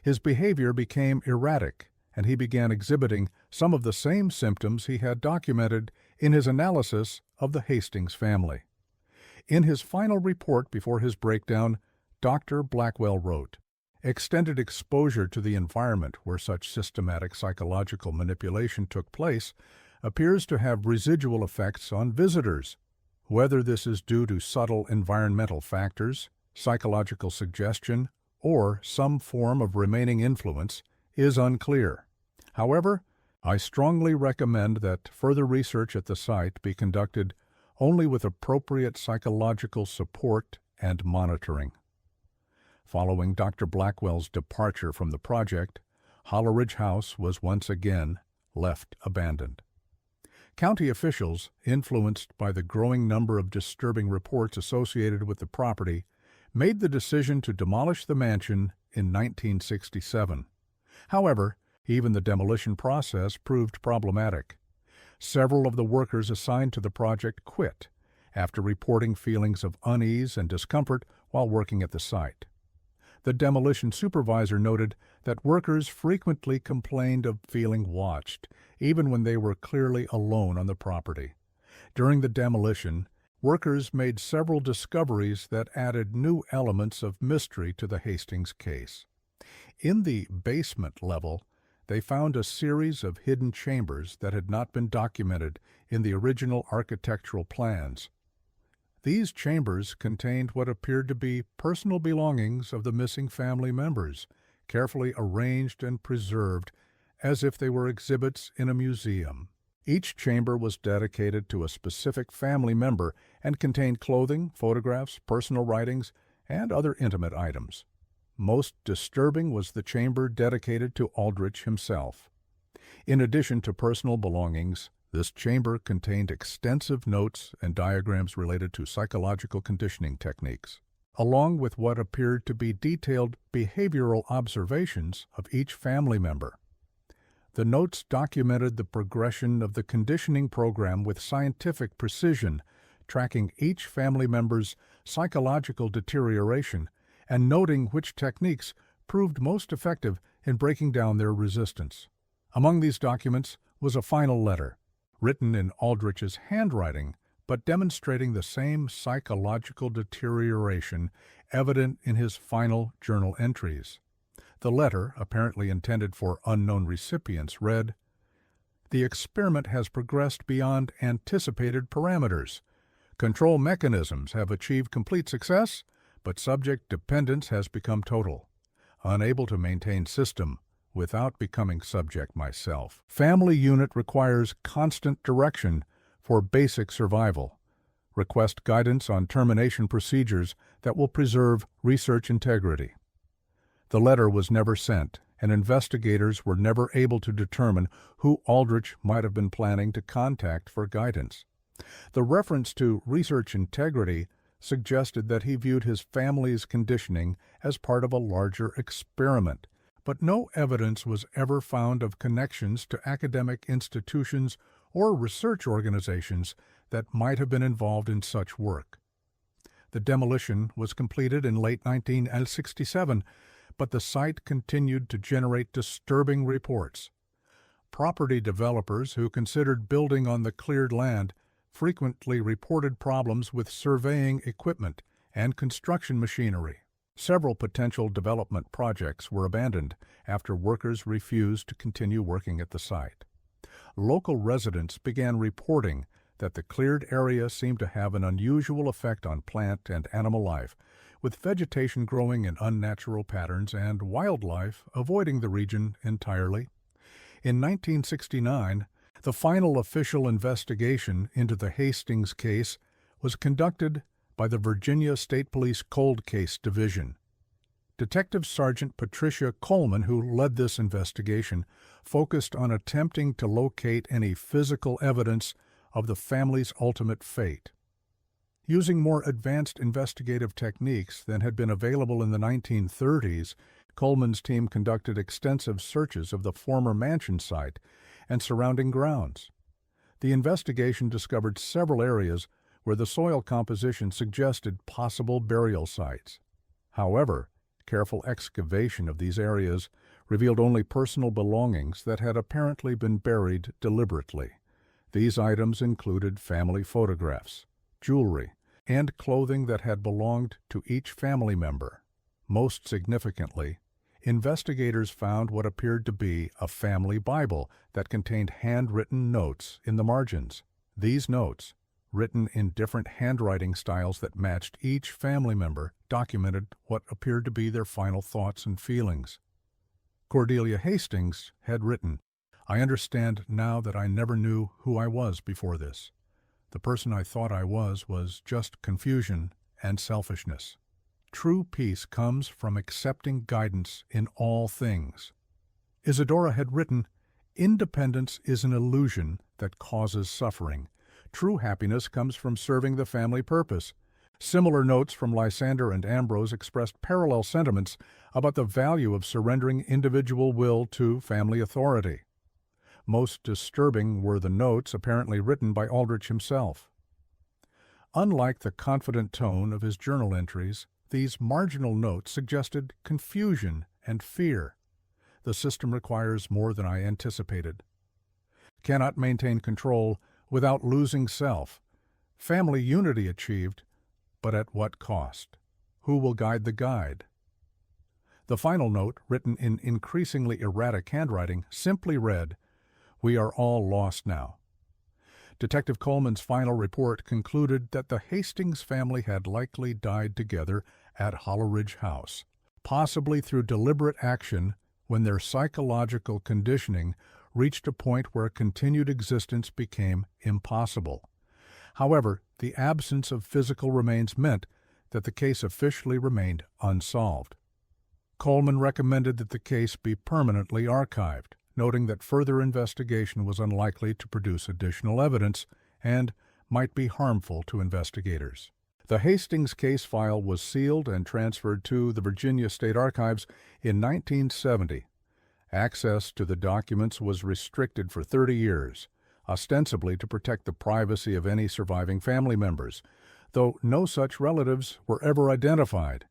His behavior became erratic, and he began exhibiting some of the same symptoms he had documented in his analysis of the Hastings family. In his final report before his breakdown, Dr. Blackwell wrote, "Extended exposure to the environment where such systematic psychological manipulation took place appears to have residual effects on visitors. Whether this is due to subtle environmental factors, psychological suggestion, or some form of remaining influence is unclear. However, I strongly recommend that further research at the site be conducted only with appropriate psychological support and monitoring." Following Dr. Blackwell's departure from the project, Hollowridge House was once again left abandoned. County officials, influenced by the growing number of disturbing reports associated with the property, made the decision to demolish the mansion in 1967. However, even the demolition process proved problematic. Several of the workers assigned to the project quit after reporting feelings of unease and discomfort while working at the site. The demolition supervisor noted that workers frequently complained of feeling watched, even when they were clearly alone on the property. During the demolition, workers made several discoveries that added new elements of mystery to the Hastings case. In the basement level, they found a series of hidden chambers that had not been documented in the original architectural plans. These chambers contained what appeared to be personal belongings of the missing family members, carefully arranged and preserved as if they were exhibits in a museum. Each chamber was dedicated to a specific family member and contained clothing, photographs, personal writings, and other intimate items. Most disturbing was the chamber dedicated to Hollowridge himself. In addition to personal belongings, this chamber contained extensive notes and diagrams related to psychological conditioning techniques, along with what appeared to be detailed behavioral observations of each family member. The notes documented the progression of the conditioning program with scientific precision, tracking each family member's psychological deterioration and noting which techniques proved most effective in breaking down their resistance. Among these documents was a final letter, written in Hollowridge's handwriting, but demonstrating the same psychological deterioration evident in his final journal entries. The letter, apparently intended for unknown recipients, read, "The experiment has progressed beyond anticipated parameters. Control mechanisms have achieved complete success, but subject dependence has become total. Unable to maintain system without becoming subject myself. Family unit requires constant direction for basic survival. Request guidance on termination procedures that will preserve research integrity." The letter was never sent, and investigators were never able to determine who Hollowridge might have been planning to contact for guidance. The reference to research integrity suggested that he viewed his family's conditioning as part of a larger experiment, but no evidence was ever found of connections to academic institutions or research organizations that might have been involved in such work. The demolition was completed in late 1967, but the site continued to generate disturbing reports. Property developers who considered building on the cleared land frequently reported problems with surveying equipment and construction machinery. Several potential development projects were abandoned after workers refused to continue working at the site. Local residents began reporting that the cleared area seemed to have an unusual effect on plant and animal life, with vegetation growing in unnatural patterns and wildlife avoiding the region entirely. In 1969, the final official investigation into the Hastings case was conducted by the Virginia State Police Cold Case Division. Detective Sergeant Patricia Coleman, who led this investigation, focused on attempting to locate any physical evidence of the family's ultimate fate. Using more advanced investigative techniques than had been available in the 1930s, Coleman's team conducted extensive searches of the former mansion site and surrounding grounds. The investigation discovered several areas where the soil composition suggested possible burial sites. However, careful excavation of these areas revealed only personal belongings that had apparently been buried deliberately. These items included family photographs, jewelry, and clothing that had belonged to each family member. Most significantly, investigators found what appeared to be a family Bible that contained handwritten notes in the margins. These notes, written in different handwriting styles that matched each family member, documented what appeared to be their final thoughts and feelings. Cordelia Hastings had written, "I understand now that I never knew who I was before this. The person I thought I was just confusion and selfishness. True peace comes from accepting guidance in all things." Isadora had written, "Independence is an illusion that causes suffering. True happiness comes from serving the family purpose." Similar notes from Lysander and Ambrose expressed parallel sentiments about the value of surrendering individual will to family authority. Most disturbing were the notes apparently written by Aldrich himself. Unlike the confident tone of his journal entries, these marginal notes suggested confusion and fear. "The system requires more than I anticipated. Cannot maintain control without losing self. Family unity achieved, but at what cost? Who will guide the guide?" The final note, written in increasingly erratic handwriting, simply read, "We are all lost now." Detective Coleman's final report concluded that the Hastings family had likely died together at Hollowridge House, possibly through deliberate action when their psychological conditioning reached a point where continued existence became impossible. However, the absence of physical remains meant that the case officially remained unsolved. Coleman recommended that the case be permanently archived, noting that further investigation was unlikely to produce additional evidence and might be harmful to investigators. The Hastings case file was sealed and transferred to the Virginia State Archives in 1970. Access to the documents was restricted for 30 years, ostensibly to protect the privacy of any surviving family members, though no such relatives were ever identified.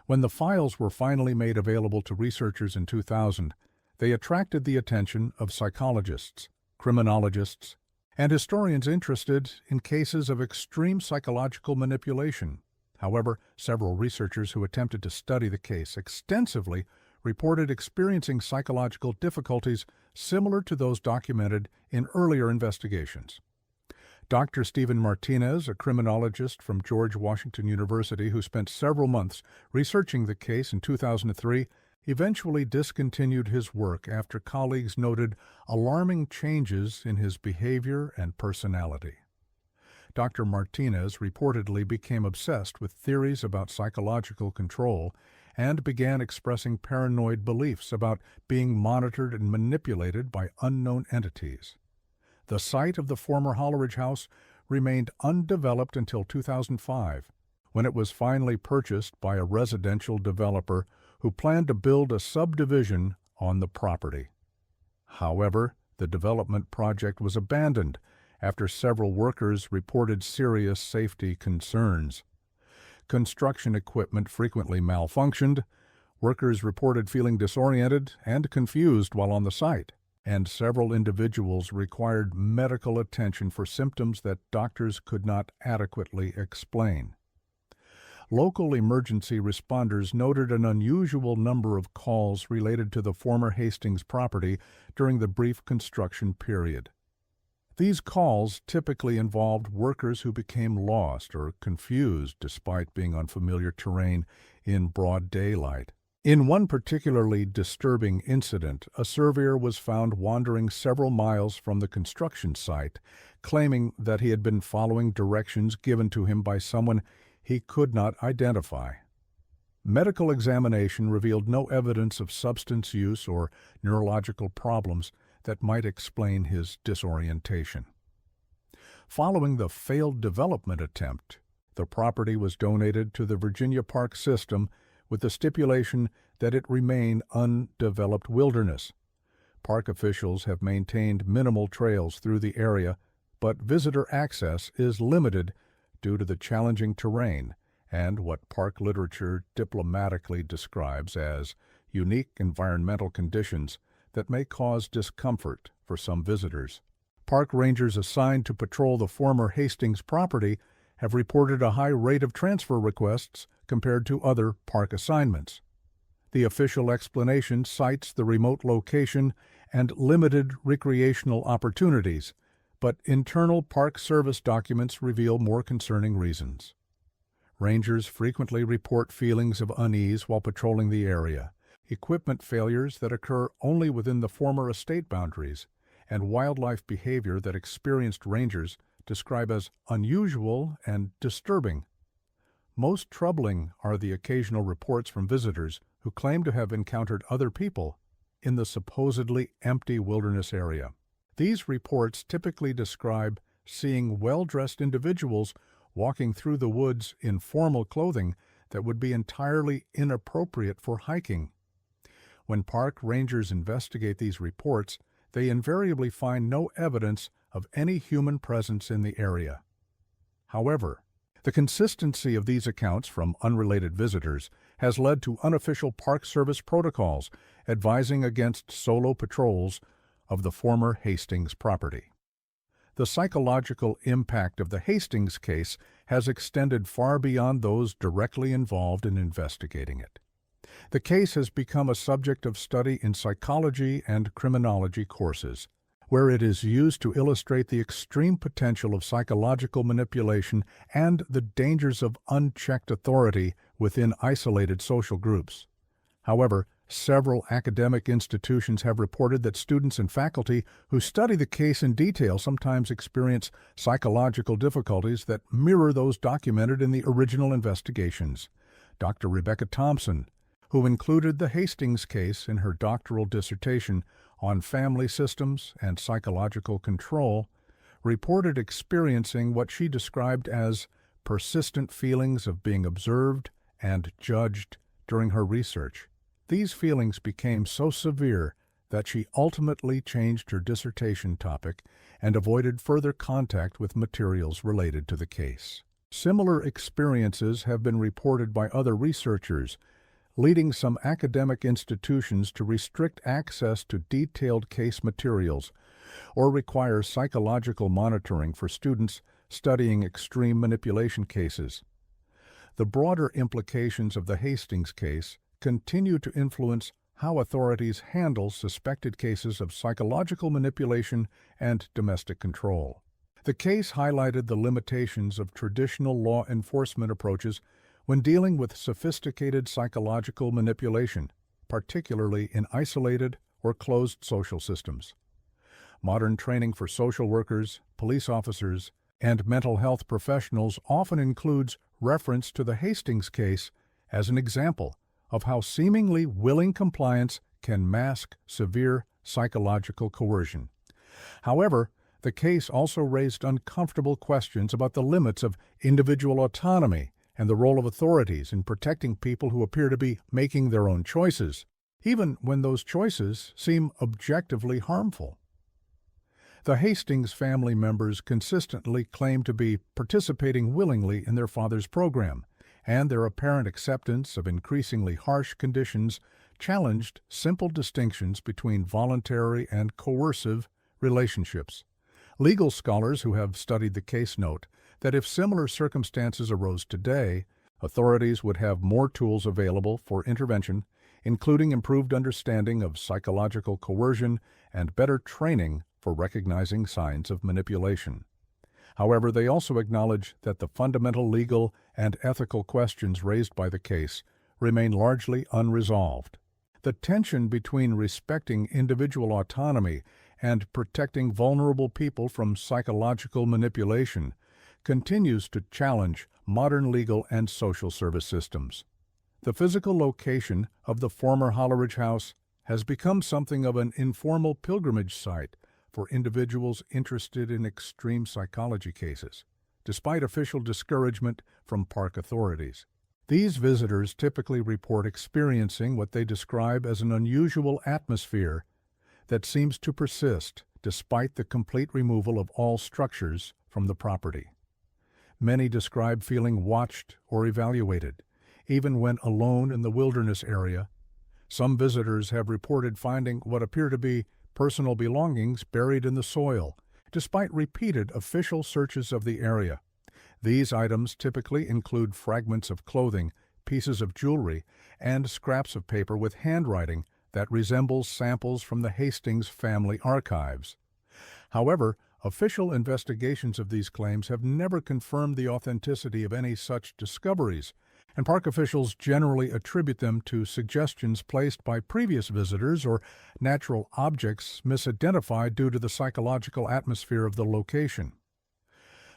When the files were finally made available to researchers in 2000, they attracted the attention of psychologists, criminologists, and historians interested in cases of extreme psychological manipulation. However, several researchers who attempted to study the case extensively reported experiencing psychological difficulties similar to those documented in earlier investigations. Dr. Stephen Martinez, a criminologist from George Washington University who spent several months researching the case in 2003, eventually discontinued his work after colleagues noted alarming changes in his behavior and personality. Dr. Martinez reportedly became obsessed with theories about psychological control and began expressing paranoid beliefs about being monitored and manipulated by unknown entities. The site of the former Hollowridge House remained undeveloped until 2005, when it was finally purchased by a residential developer who planned to build a subdivision on the property. However, the development project was abandoned after several workers reported serious safety concerns. Construction equipment frequently malfunctioned, Workers reported feeling disoriented and confused while on the site, and several individuals required medical attention for symptoms that doctors could not adequately explain. Local emergency responders noted an unusual number of calls related to the former Hastings property during the brief construction period. These calls typically involved workers who became lost or confused despite being on familiar terrain in broad daylight. In one particularly disturbing incident, a surveyor was found wandering several miles from the construction site, claiming that he had been following directions given to him by someone he could not identify. Medical examination revealed no evidence of substance use or neurological problems that might explain his disorientation. Following the failed development attempt, the property was donated to the Virginia Park System with the stipulation that it remain undeveloped wilderness. Park officials have maintained minimal trails through the area, but visitor access is limited due to the challenging terrain and what park literature diplomatically describes as unique environmental conditions that may cause discomfort for some visitors. Park rangers assigned to patrol the former Hastings property have reported a high rate of transfer requests compared to other park assignments. The official explanation cites the remote location and limited recreational opportunities, but internal Park Service documents reveal more concerning reasons. Rangers frequently report feelings of unease while patrolling the area, equipment failures that occur only within the former estate boundaries, and wildlife behavior that experienced rangers describe as unusual and disturbing. Most troubling are the occasional reports from visitors who claim to have encountered other people in the supposedly empty wilderness area. These reports typically describe seeing well-dressed individuals walking through the woods in formal clothing that would be entirely inappropriate for hiking. When park rangers investigate these reports, they invariably find no evidence of any human presence in the area. However, the consistency of these accounts from unrelated visitors has led to unofficial Park Service protocols advising against solo patrols of the former Hastings property. The psychological impact of the Hastings case has extended far beyond those directly involved in investigating it. The case has become a subject of study in psychology and criminology courses, where it is used to illustrate the extreme potential of psychological manipulation and the dangers of unchecked authority within isolated social groups. However, several academic institutions have reported that students and faculty who study the case in detail sometimes experience psychological difficulties that mirror those documented in the original investigations. Dr. Rebecca Thompson, who included the Hastings case in her doctoral dissertation on family systems and psychological control, reported experiencing what she described as persistent feelings of being observed and judged during her research. These feelings became so severe that she ultimately changed her dissertation topic and avoided further contact with materials related to the case. Similar experiences have been reported by other researchers, leading some academic institutions to restrict access to detailed case materials or require psychological monitoring for students studying extreme manipulation cases. The broader implications of the Hastings case continue to influence how authorities handle suspected cases of psychological manipulation and domestic control. The case highlighted the limitations of traditional law enforcement approaches when dealing with sophisticated psychological manipulation, particularly in isolated or closed social systems. Modern training for social workers, police officers, and mental health professionals often includes reference to the Hastings case as an example of how seemingly willing compliance can mask severe psychological coercion. However, the case also raised uncomfortable questions about the limits of individual autonomy and the role of authorities in protecting people who appear to be making their own choices, even when those choices seem objectively harmful. The Hastings family members consistently claim to be participating willingly in their father's program, and their apparent acceptance of increasingly harsh conditions challenged simple distinctions between voluntary and coercive relationships. Legal scholars who have studied the case note that if similar circumstances arose today, authorities would have more tools available for intervention, including improved understanding of psychological coercion and better training for recognizing signs of manipulation. However, they also acknowledge that the fundamental legal and ethical questions raised by the case remain largely unresolved. The tension between respecting individual autonomy and protecting vulnerable people from psychological manipulation continues to challenge modern legal and social service systems. The physical location of the former Hollowridge house has become something of an informal pilgrimage site for individuals interested in extreme psychology cases, despite official discouragement from park authorities. These visitors typically report experiencing what they describe as an unusual atmosphere that seems to persist despite the complete removal of all structures from the property. Many describe feeling watched or evaluated, even when alone in the wilderness area. Some visitors have reported finding what appear to be personal belongings buried in the soil, despite repeated official searches of the area. These items typically include fragments of clothing, pieces of jewelry, and scraps of paper with handwriting that resembles samples from the Hastings family archives. However, official investigations of these claims have never confirmed the authenticity of any such discoveries, and park officials generally attribute them to suggestions placed by previous visitors or natural objects misidentified due to the psychological atmosphere of the location.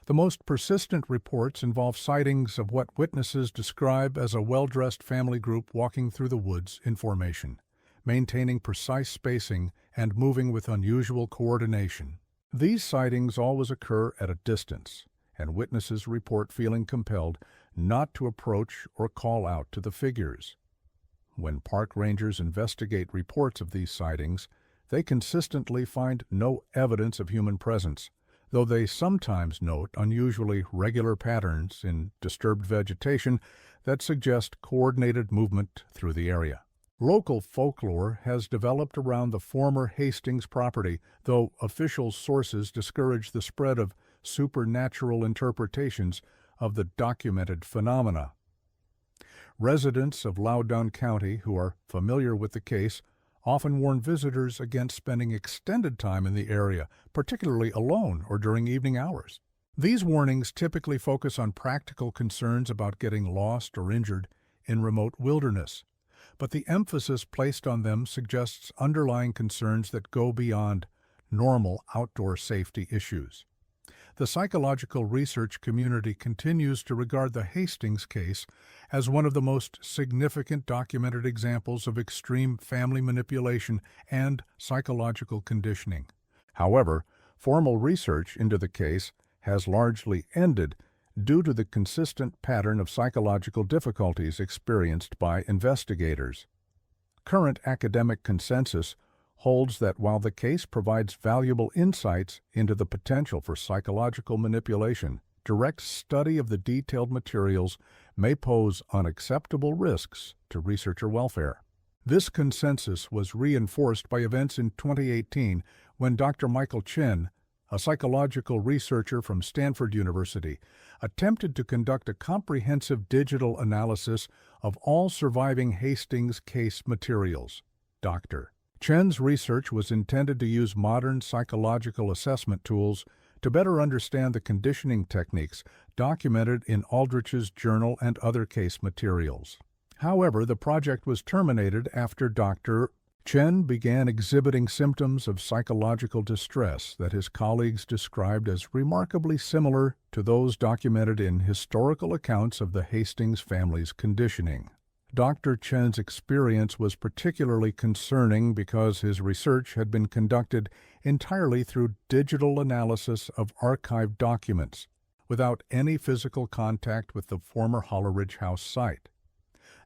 The most persistent reports involve sightings of what witnesses describe as a well-dressed family group walking through the woods in formation, maintaining precise spacing and moving with unusual coordination. These sightings always occur at a distance, and witnesses report feeling compelled not to approach or call out to the figures. When park rangers investigate reports of these sightings, they consistently find no evidence of human presence, though they sometimes note unusually regular patterns in disturbed vegetation that suggest coordinated movement through the area. Local folklore has developed around the former Hastings property, though official sources discourage the spread of supernatural interpretations of the documented phenomena. Residents of Loudoun County who are familiar with the case often warn visitors against spending extended time in the area, particularly alone or during evening hours. These warnings typically focus on practical concerns about getting lost or injured in remote wilderness, but the emphasis placed on them suggests underlying concerns that go beyond normal outdoor safety issues. The psychological research community continues to regard the Hastings case as one of the most significant documented examples of extreme family manipulation and psychological conditioning. However, formal research into the case has largely ended due to the consistent pattern of psychological difficulties experienced by investigators. Current academic consensus holds that while the case provides valuable insights into the potential for psychological manipulation, direct study of the detailed materials may pose unacceptable risks to researcher welfare. This consensus was reinforced by events in 2018 when Dr. Michael Chen, a psychological researcher from Stanford University, attempted to conduct a comprehensive digital analysis of all surviving Hastings case materials. Dr. Chen's research was intended to use modern psychological assessment tools to better understand the conditioning techniques documented in Aldrich's journal and other case materials. However, the project was terminated after Dr. Chen began exhibiting symptoms of psychological distress that his colleagues described as remarkably similar to those documented in historical accounts of the Hastings family's conditioning. Dr. Chen's experience was particularly concerning because his research had been conducted entirely through digital analysis of archived documents, without any physical contact with the former Hollowridge house site.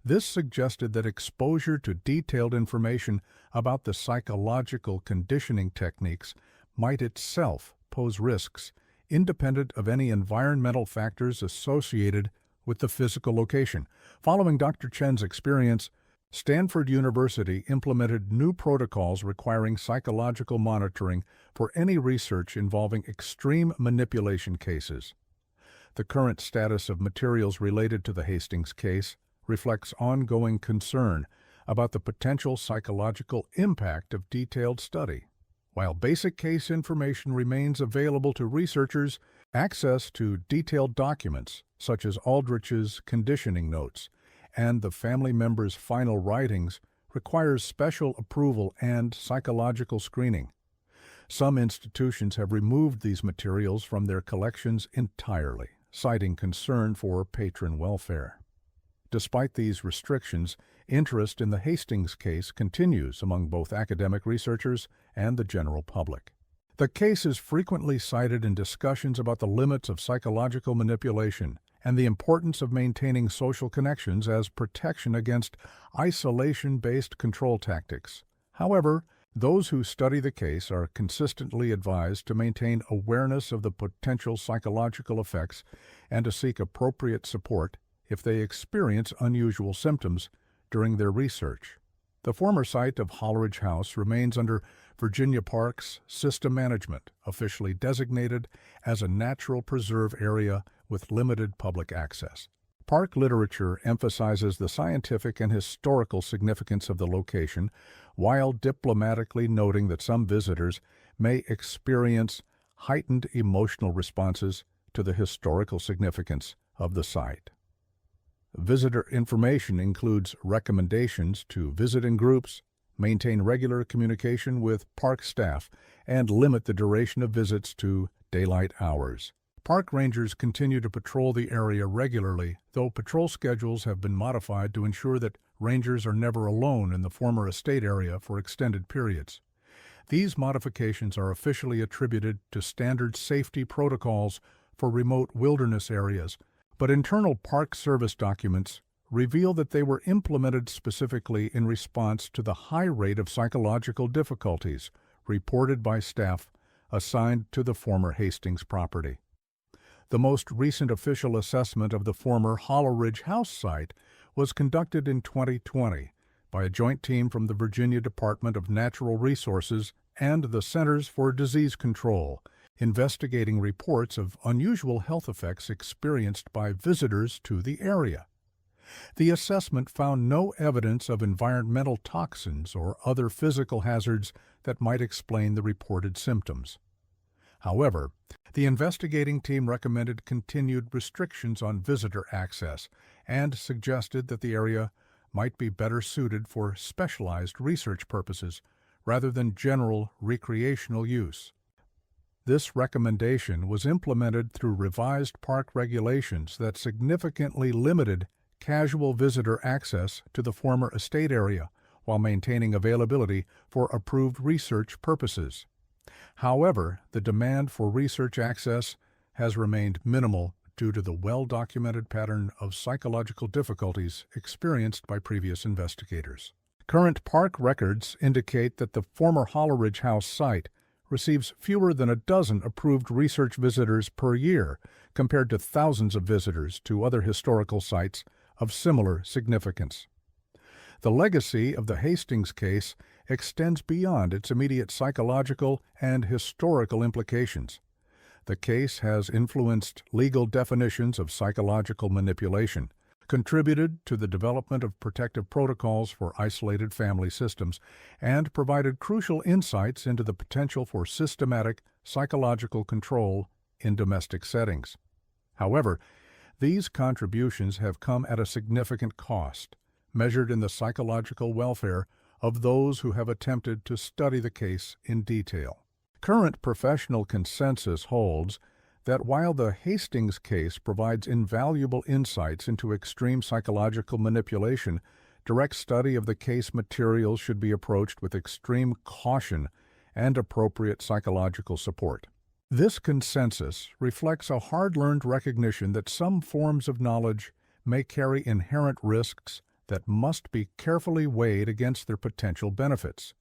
This suggested that exposure to detailed information about the psychological conditioning techniques might itself pose risks, independent of any environmental factors associated with the physical location. Following Dr. Chen's experience, Stanford University implemented new protocols requiring psychological monitoring for any research involving extreme manipulation cases. The current status of materials related to the Hastings case reflects ongoing concern about the potential psychological impact of detailed study. While basic case information remains available to researchers, access to detailed documents, such as Aldrich's conditioning notes and the family member's final writings, requires special approval and psychological screening. Some institutions have removed these materials from their collections entirely, citing concern for patron welfare. Despite these restrictions, interest in the Hastings case continues among both academic researchers and the general public. The case is frequently cited in discussions about the limits of psychological manipulation and the importance of maintaining social connections as protection against isolation-based control tactics. However, those who study the case are consistently advised to maintain awareness of the potential psychological effects and to seek appropriate support if they experience unusual symptoms during their research. The former site of Hollowridge House remains under Virginia Parks System Management, officially designated as a natural preserve area with limited public access. Park literature emphasizes the scientific and historical significance of the location, while diplomatically noting that some visitors may experience heightened emotional responses to the historical significance of the site. Visitor information includes recommendations to visit in groups, maintain regular communication with park staff, and limit the duration of visits to daylight hours. Park rangers continue to patrol the area regularly, though patrol schedules have been modified to ensure that rangers are never alone in the former estate area for extended periods. These modifications are officially attributed to standard safety protocols for remote wilderness areas, but internal Park Service documents reveal that they were implemented specifically in response to the high rate of psychological difficulties reported by staff assigned to the former Hastings property. The most recent official assessment of the former Hollowridge House site was conducted in 2020 by a joint team from the Virginia Department of Natural Resources and the Centers for Disease Control, investigating reports of unusual health effects experienced by visitors to the area. The assessment found no evidence of environmental toxins or other physical hazards that might explain the reported symptoms. However, the investigating team recommended continued restrictions on visitor access and suggested that the area might be better suited for specialized research purposes rather than general recreational use. This recommendation was implemented through revised park regulations that significantly limited casual visitor access to the former estate area while maintaining availability for approved research purposes. However, the demand for research access has remained minimal due to the well-documented pattern of psychological difficulties experienced by previous investigators. Current park records indicate that the former Hollowridge House site receives fewer than a dozen approved research visitors per year, compared to thousands of visitors to other historical sites of similar significance. The legacy of the Hastings case extends beyond its immediate psychological and historical implications. The case has influenced legal definitions of psychological manipulation, contributed to the development of protective protocols for isolated family systems, and provided crucial insights into the potential for systematic psychological control in domestic settings. However, these contributions have come at a significant cost, measured in the psychological welfare of those who have attempted to study the case in detail. Current professional consensus holds that while the Hastings case provides invaluable insights into extreme psychological manipulation, direct study of the case materials should be approached with extreme caution and appropriate psychological support. This consensus reflects a hard-learned recognition that some forms of knowledge may carry inherent risks that must be carefully weighed against their potential benefits.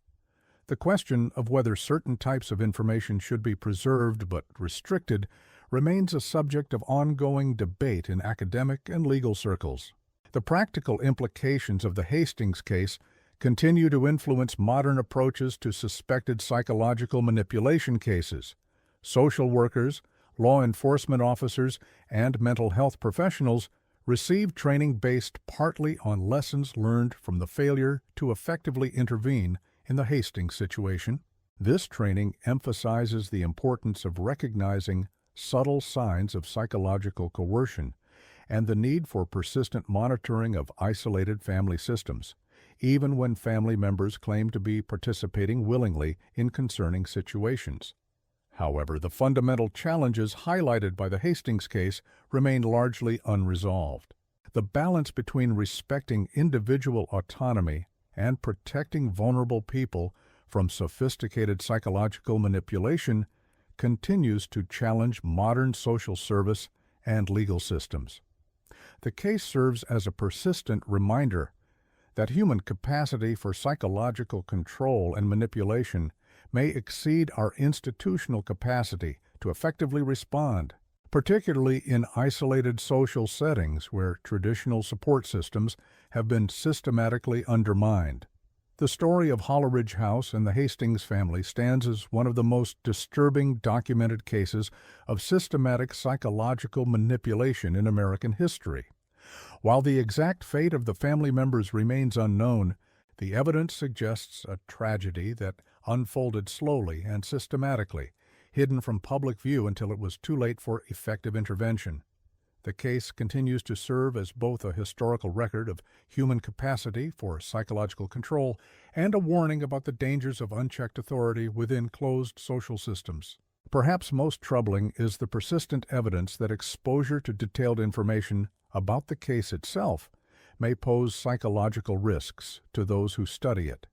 The question of whether certain types of information should be preserved but restricted remains a subject of ongoing debate in academic and legal circles. The practical implications of the Hastings case continue to influence modern approaches to suspected psychological manipulation cases. Social workers, law enforcement officers, and mental health professionals receive training based partly on lessons learned from the failure to effectively intervene in the Hastings situation. This training emphasizes the importance of recognizing subtle signs of psychological coercion and the need for persistent monitoring of isolated family systems, even when family members claim to be participating willingly in concerning situations. However, the fundamental challenges highlighted by the Hastings case remain largely unresolved. The balance between respecting individual autonomy and protecting vulnerable people from sophisticated psychological manipulation continues to challenge modern social service and legal systems. The case serves as a persistent reminder that human capacity for psychological control and manipulation may exceed our institutional capacity to effectively respond, particularly in isolated social settings where traditional support systems have been systematically undermined. The story of Hollowridge House and the Hastings family stands as one of the most disturbing documented cases of systematic psychological manipulation in American history. While the exact fate of the family members remains unknown, the evidence suggests a tragedy that unfolded slowly and systematically, hidden from public view until it was too late for effective intervention. The case continues to serve as both a historical record of human capacity for psychological control and a warning about the dangers of unchecked authority within closed social systems. Perhaps most troubling is the persistent evidence that exposure to detailed information about the case itself may pose psychological risks to those who study it.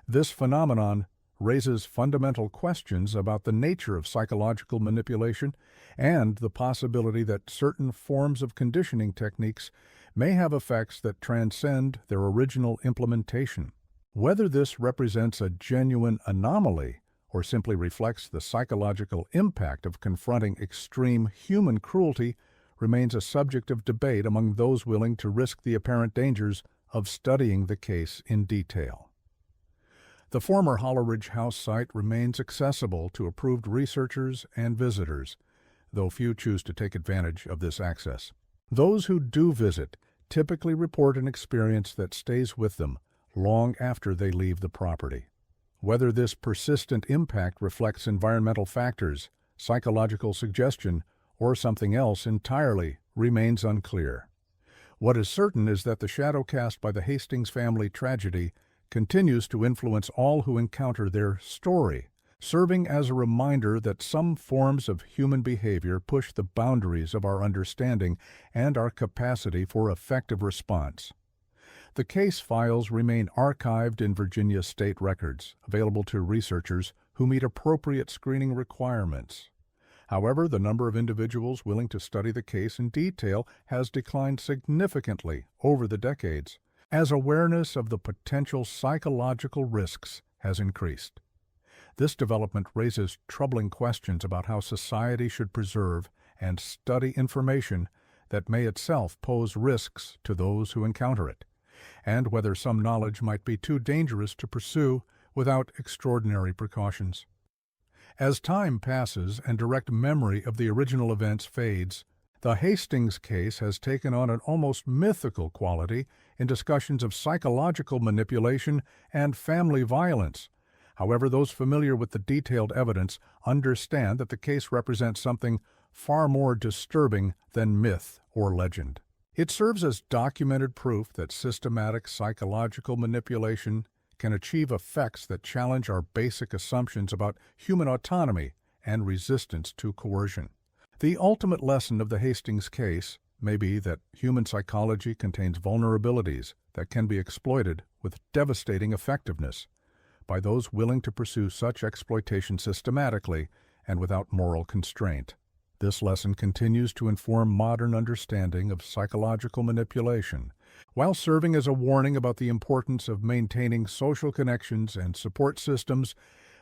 This phenomenon raises fundamental questions about the nature of psychological manipulation and the possibility that certain forms of conditioning techniques may have effects that transcend their original implementation. Whether this represents a genuine anomaly or simply reflects the psychological impact of confronting extreme human cruelty remains a subject of debate among those willing to risk the apparent dangers of studying the case in detail. The former Hollowridge House site remains accessible to approved researchers and visitors, though few choose to take advantage of this access. Those who do visit typically report an experience that stays with them long after they leave the property. Whether this persistent impact reflects environmental factors, psychological suggestion, or something else entirely remains unclear. What is certain is that the shadow cast by the Hastings family tragedy continues to influence all who encounter their story, serving as a reminder that some forms of human behavior push the boundaries of our understanding and our capacity for effective response. The case files remain archived in Virginia state records, available to researchers who meet appropriate screening requirements. However, the number of individuals willing to study the case in detail has declined significantly over the decades, as awareness of the potential psychological risks has increased. This development raises troubling questions about how society should preserve and study information that may itself pose risks to those who encounter it, and whether some knowledge might be too dangerous to pursue without extraordinary precautions. As time passes and direct memory of the original events fades, the Hastings case has taken on an almost mythical quality in discussions of psychological manipulation and family violence. However, those familiar with the detailed evidence understand that the case represents something far more disturbing than myth or legend. It serves as documented proof that systematic psychological manipulation can achieve effects that challenge our basic assumptions about human autonomy and resistance to coercion. The ultimate lesson of the Hastings case may be that human psychology contains vulnerabilities that can be exploited with devastating effectiveness by those willing to pursue such exploitation systematically and without moral constraint. This lesson continues to inform modern understanding of psychological manipulation, while serving as a warning about the importance of maintaining social connections and support systems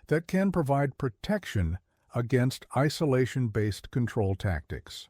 that can provide protection against isolation-based control tactics.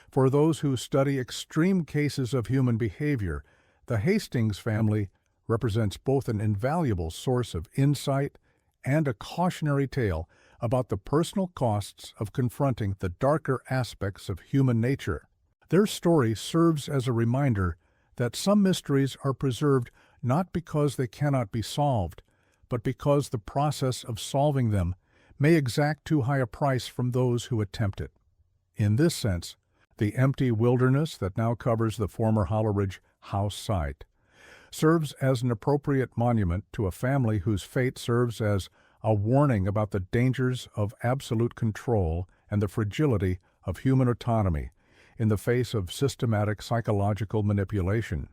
For those who study extreme cases of human behavior, the Hastings family represents both an invaluable source of insight and a cautionary tale about the personal costs of confronting the darker aspects of human nature. Their story serves as a reminder that some mysteries are preserved not because they cannot be solved, but because the process of solving them may exact too high a price from those who attempt it. In this sense, the empty wilderness that now covers the former Hollowridge house site serves as an appropriate monument to a family whose fate serves as a warning about the dangers of absolute control and the fragility of human autonomy in the face of systematic psychological manipulation.